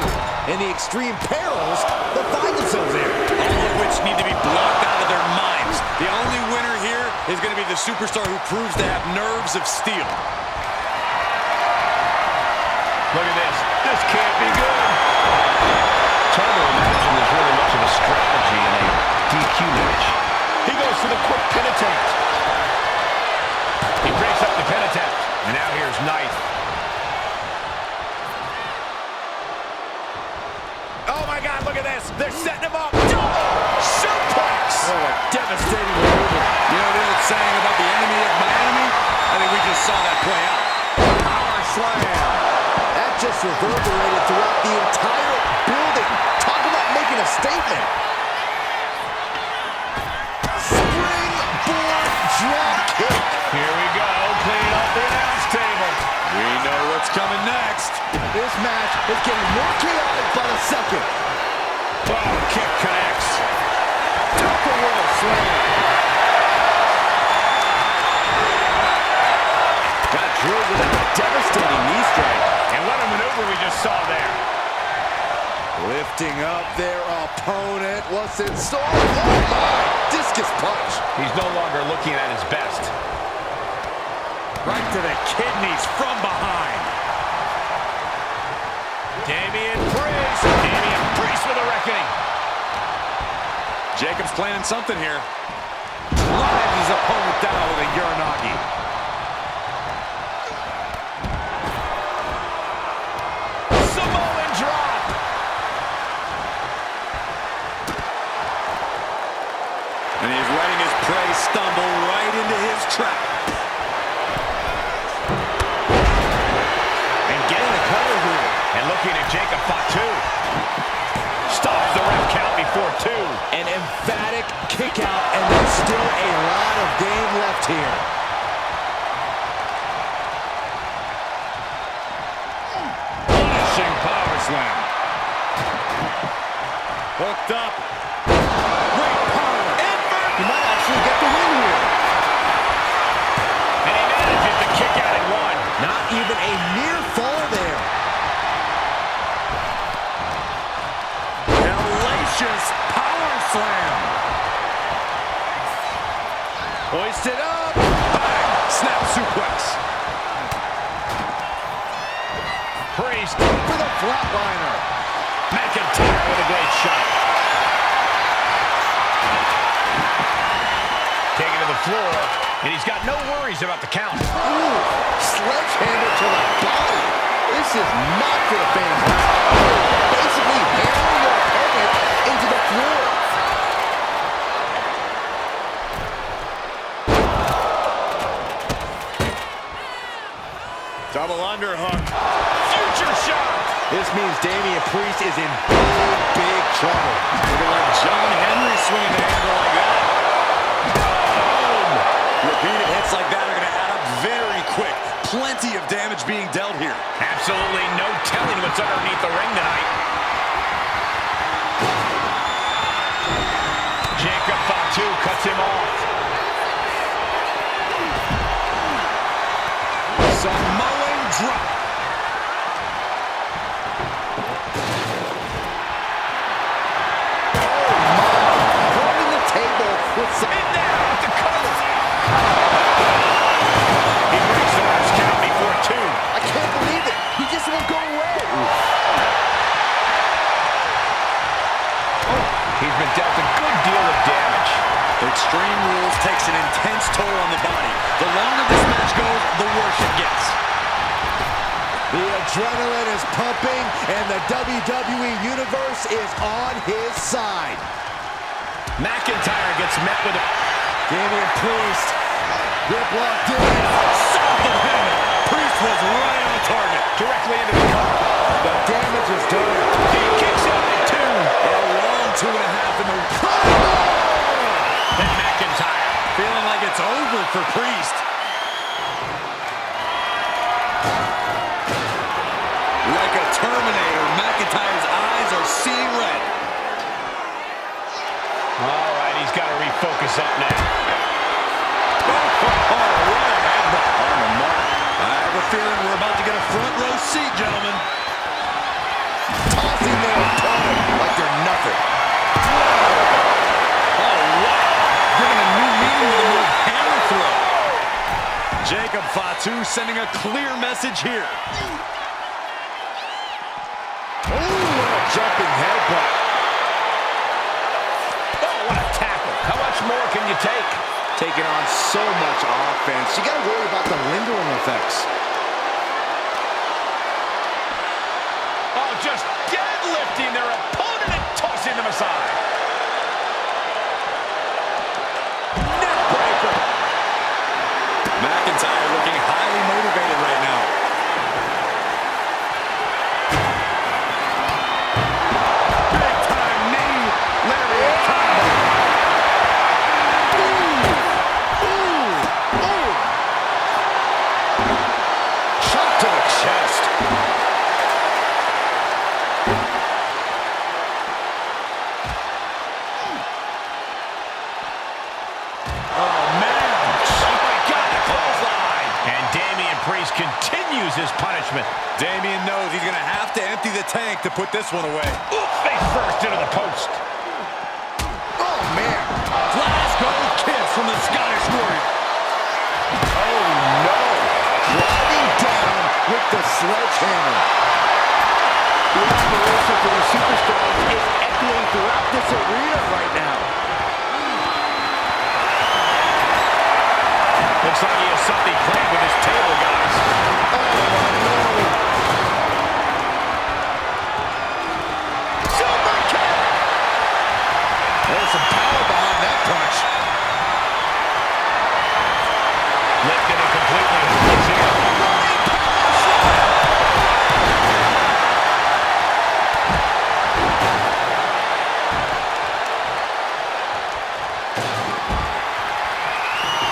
and the extreme perils they'll find themselves in. All of which need to be blocked out of their minds. The only winner here is going to be the superstar who proves to have nerves of steel. Look at this. This can't be good. It's hard to imagine there's really much of a strategy in a DQ match. He goes for the quick pin attempt. He breaks up the pin attempt. And now here's Knight. Oh my God, look at this. They're setting him up. Double suplex. Oh, a devastating maneuver. You know the old saying about the enemy of my enemy? I think we just saw that play out. Power slam. That just reverberated throughout the entire building. Talk about making a statement. Springboard drop kick. Here we go. Clean up the announce table. We know what's coming next. This match is getting more chaotic by the second. Oh, kick connects. Double world slam. Got drilled with a devastating knee strike. And what a maneuver we just saw there. Lifting up their opponent. What's in store? Oh my! Discus punch. He's no longer looking at his best. Right to the kidneys from behind. Damian Priest with a reckoning. Jacob's planning something here. Drives his opponent down with a Uranagi. Samoan drop. And he's letting his prey stumble right into his trap. And getting the cover here. And looking at Jacob Fatu. Stops the ref count before two. An emphatic kick out, and there's still a lot of game left here. Finishing power slam. Hooked up. Great power. He might actually get the win here. And he manages to kick out at one. Not even a near fall there. Hellacious power slam. Hoisted up. Bang. Snap suplex. Priest For the flatliner. McIntyre with a great shot. Taken to the floor, and he's got no worries about the count. Ooh, sledgehammer to the body. This is not for the fans. Basically hammering your opponent into the floor. Double underhook. Future shot. This means Damian Priest is in big, big trouble. We're going to let John Henry swing the handle like that. Boom! Repeated hits like that are going to add up very quick. Plenty of damage being dealt here. Absolutely no telling what's underneath the ring tonight. Jacob Fatu cuts him off. Samoan drop. Running the table with some... And now with the cover. He breaks the last count before two. I can't believe it. He just won't go away. He's been dealt a good deal of damage. Extreme Rules takes an intense toll on the body. The longer this match goes, the worse it gets. The adrenaline is pumping, and the WWE Universe is on his side. McIntyre gets met with a... Damian Priest, grip locked in. South of him. Priest was right on target. directly into the cover. The damage is done. He kicks out at 2. A long 2.5 in the... And McIntyre. Feeling like it's over for Priest. Like a Terminator, McIntyre's eyes are seeing red. All right, he's got to refocus up now. Oh, what a headbutt. On the mark. I have a feeling we're about to get a front row seat, gentlemen. Tossing their opponent like they're nothing. Oh, wow. Giving a new meaning to the move hammer throw. Jacob Fatu sending a clear message here. Oh, what a jumping headbutt. Oh, what a tackle. How much more can you take? Taking on so much offense. You got to worry about the lingering effects. Oh, just deadlifting their opponent and tossing them aside. Neckbreaker. McIntyre looking highly motivated right now. Big time knee. Lariat combo. Shot to the chest. Oh, man. Oh, my God, the clothesline. And Damian Priest continues his punishment. Damian knows he's going to have to empty the tank to put this one away. Ooh, face first into the post. Oh, man. Glasgow kiss from the Scottish Warrior. Oh, no. Driving down with the sledgehammer. The admiration for the superstars is echoing throughout this arena right now. Looks like he has something planned with his table, guys. Super kick! There's some power behind that punch. Lifted and completely helpless here.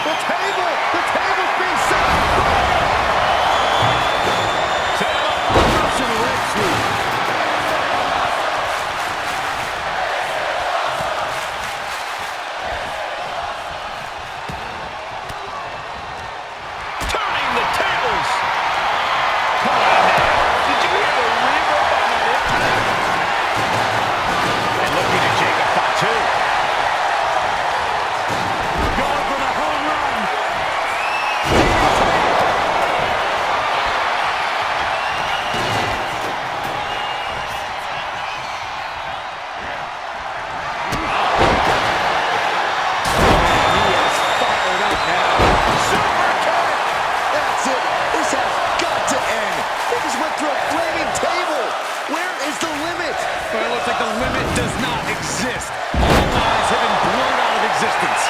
The table's being set up. Set him up. Russian leg sweep. Turning the tables. Come on now. Did you hear the reverb on that impact? And looking at Jacob Fatu. Going for the home run. He is fired up now. Super kick. That's it. This has got to end. They just went through a flaming table. Where is the limit? But it looks like the limit does not exist. All lines have been blurred out of existence.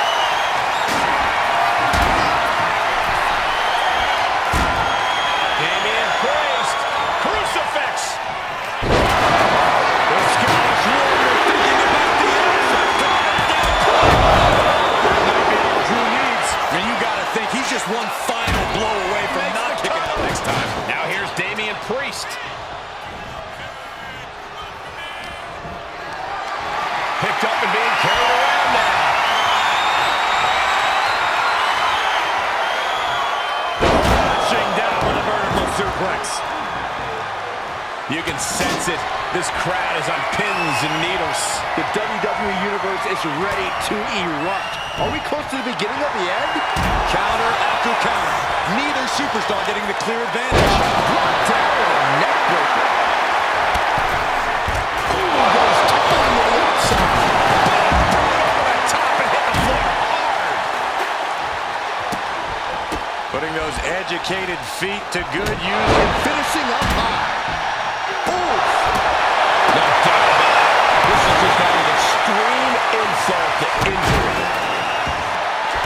Damian Priest. Crucifix. The Scottish Warrior thinking about the answer. Might be all Drew needs. And you got to think he's just one final blow away from Makes not the kicking out cover. next time. Now here's Damian Priest. Picked up and being carried around now. Crashing down with a vertical suplex. You can sense it. This crowd is on pins and needles. The WWE Universe is ready to erupt. Are we close to the beginning of the end? Counter after counter. Neither superstar getting the clear advantage. Brought down with a neck breaker. Ooh, goes totally to the outside. Over the top and hit the floor hard. Putting those Educated feet to good use and finishing up high. Oof. No doubt about it. This is just an extreme insult to injury.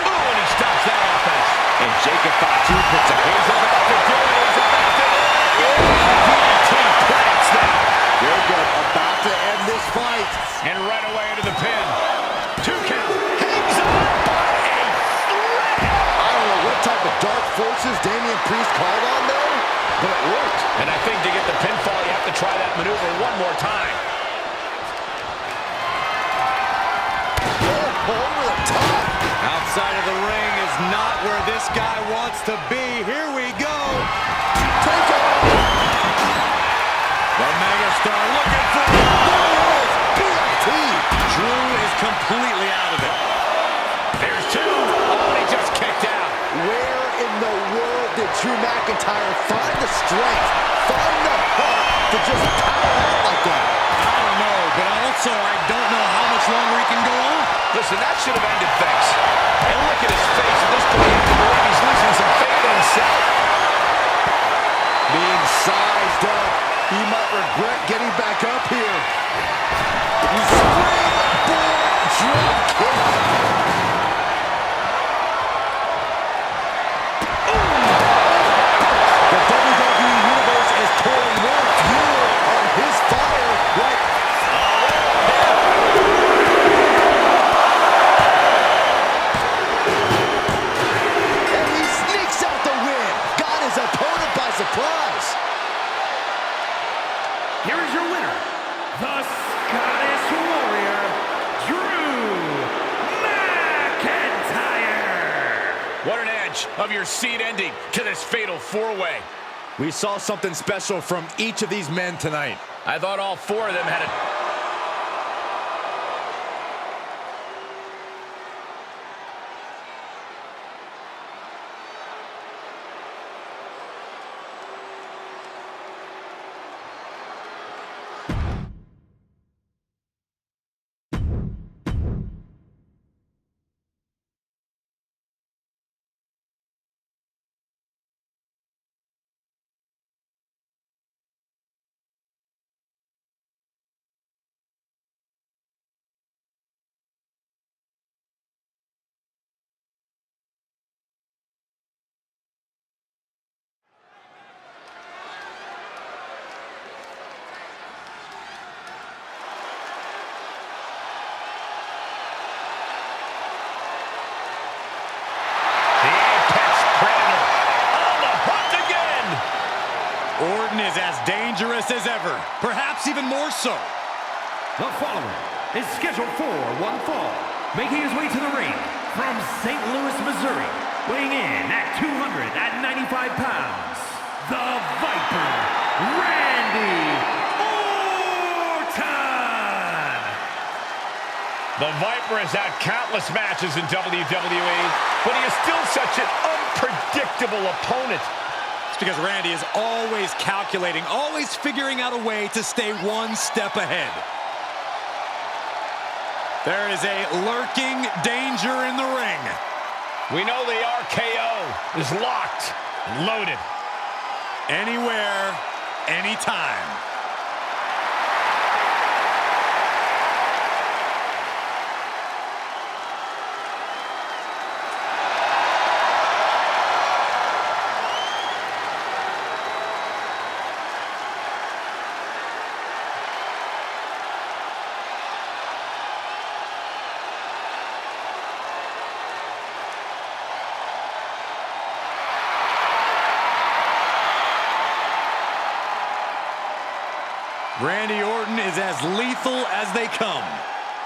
Oh, and he stops that offense. And Jacob Fatu puts a He's about to do it. He's about to do it. DDT plants now. Jacob about to end this fight. And right away into the pin. 2 count. Hangs on by a thread. I don't know what type of dark forces Damian Priest called on there, but it worked. And I think to get the pinfall, you have to try that maneuver one more time. Oh, over the top. outside of the ring is not where this guy wants to be. Here we go. Take off. The megastar looking for the BFT. Drew is completely out of it. There's 2. Oh, he just kicked out. Where in the world did Drew McIntyre find the strength, find the heart to just power out like that? I don't know, but also I don't know how much longer he can go on. Listen, that should have ended things. And look at his face. At this point, you can believe he's losing some faith in himself. Being sized up, he might regret getting back up here. Springboard drop kick. The WWE Universe is pouring more fuel on his fire right and he sneaks out the win. Got his opponent by surprise. Here is your winner, the Scottish Warrior, Drew McIntyre. What an edge of your seed ending to this fatal 4-way. We saw something special from each of these men tonight. I thought all 4 of them had a... Orton is as dangerous as ever, perhaps even more so. The following is scheduled for one fall, making his way to the ring from St. Louis, Missouri, weighing in at 295 pounds, the Viper, Randy Orton! The Viper has had countless matches in WWE, but he is still such an unpredictable opponent. Because Randy is always calculating, always figuring out a way to stay one step ahead. There is a lurking danger in the ring. We know the RKO is locked and loaded. Anywhere, anytime. Randy Orton is as lethal as they come.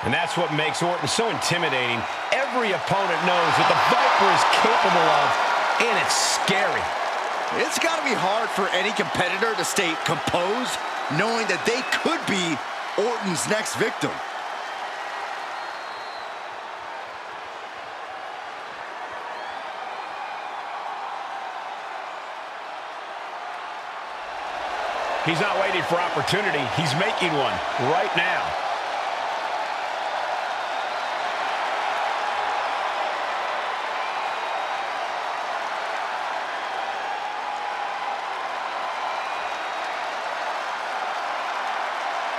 And that's what makes Orton so intimidating. Every opponent knows what the Viper is capable of, and it's scary. It's got to be hard for any competitor to stay composed, knowing that they could be Orton's next victim. He's not waiting for opportunity. He's making one right now.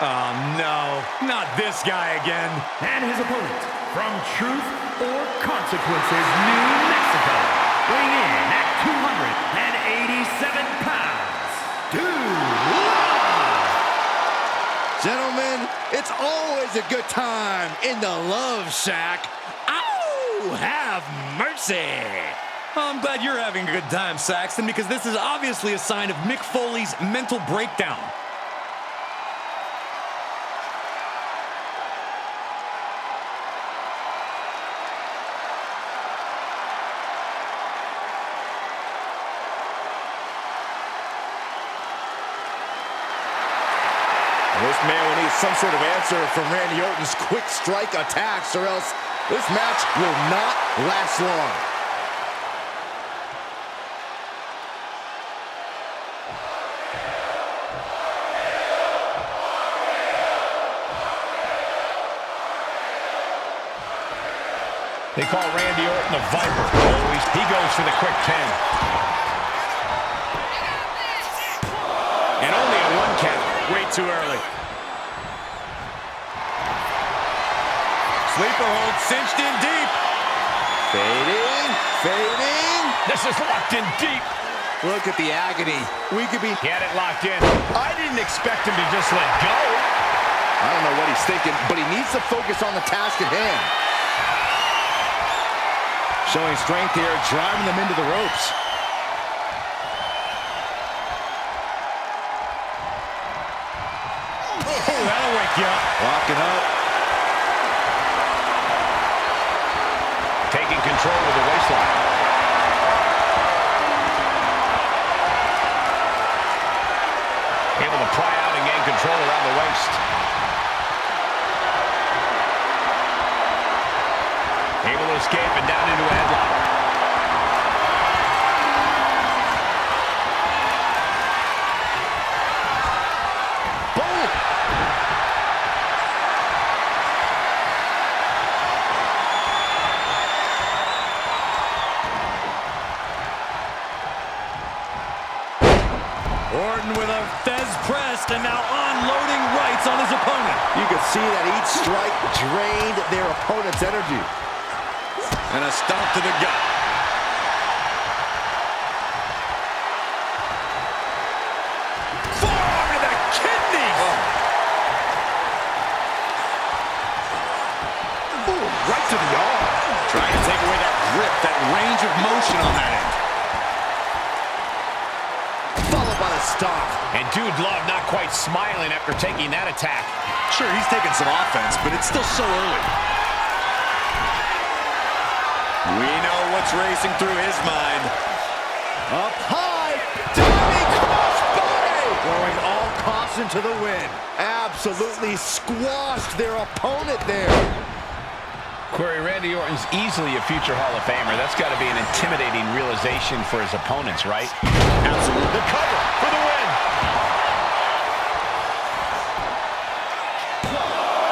Oh, no. Not this guy again. And his opponent, from Truth or Consequences, New Mexico, weighing in at 287 pounds, Dude Love! Gentlemen, it's always a good time in the Love Shack. Ow! Have mercy! I'm glad you're having a good time, Saxton, because this is obviously a sign of Mick Foley's mental breakdown. This man will need some sort of answer from Randy Orton's quick strike attacks, or else this match will not last long. They call Randy Orton the Viper. Always, he goes for the quick pin. And only a 1 count. Way too early. Sleeper hold cinched in deep. Fading, fading. This is locked in deep. Look at the agony. We could be... He had it locked in. I didn't expect him to just let go. I don't know what he's thinking, but he needs to focus on the task at hand. Showing strength here, driving them into the ropes. Oh, that'll wake you up. Locking up. Taking control of the waistline. Able to pry out and gain control around the waist. Able to escape and down into a headlock. Boom! Orton with a Fez pressed and now unloading rights on his opponent. You can see that each strike drained their opponent's energy. And a stomp to the gut. Forearm to the kidneys. Ooh, right to the arm. Trying to take away that grip, that range of motion on that end. Followed by the stomp. And Dude Love not quite smiling after taking that attack. Sure, he's taking some offense, but it's still so early. We know what's racing through his mind. Up high. Diving crossbody. Throwing all caution to the wind. Absolutely squashed their opponent there. Corey, Randy Orton's easily a future Hall of Famer. That's got to be an intimidating realization for his opponents, right? Absolutely. The cover for the win.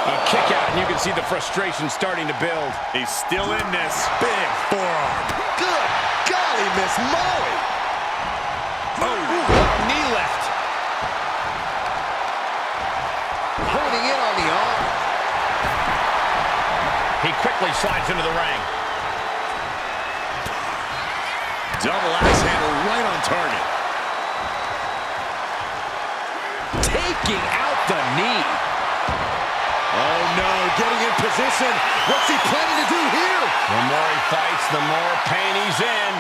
A kick out, and you can see the frustration starting to build. He's still in this. Big forearm. Good golly, Miss Molly. Knee left. Holding in on the arm. He quickly slides into the ring. Double axe handle right on target. Taking out the knee. Oh no, getting in position. What's he planning to do here? The more he fights, the more pain he's in.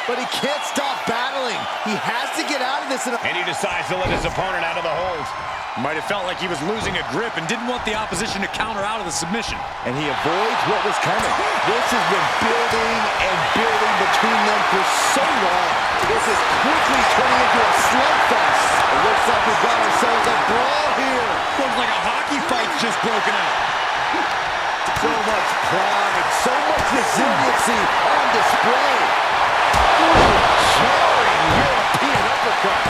But he can't stop battling. He has to get out of this. And he decides to let his opponent out of the hold. Might have felt like he was losing a grip and didn't want the opposition to counter out of the submission. And he avoids what was coming. This has been building and building between them for so long. This is quickly turning into a slugfest. It looks like we've got ourselves a brawl here. Looks like a hockey fight's just broken out. So much pride, so much resiliency on display. Ooh, jarring European uppercut.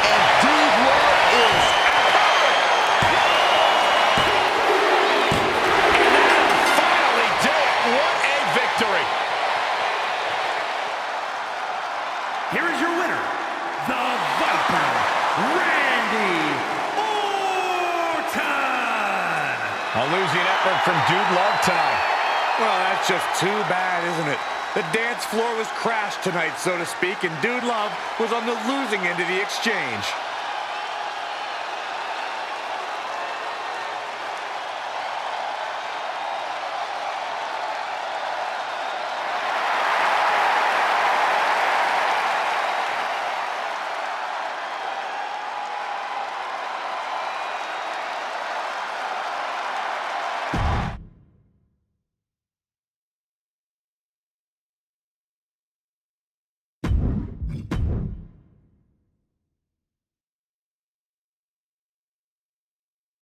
And Dude Love is Finally did it. What a victory. Here is your winner, losing effort from Dude Love tonight. Well, that's just too bad, isn't it? The dance floor was crashed tonight, so to speak, and Dude Love was on the losing end of the exchange.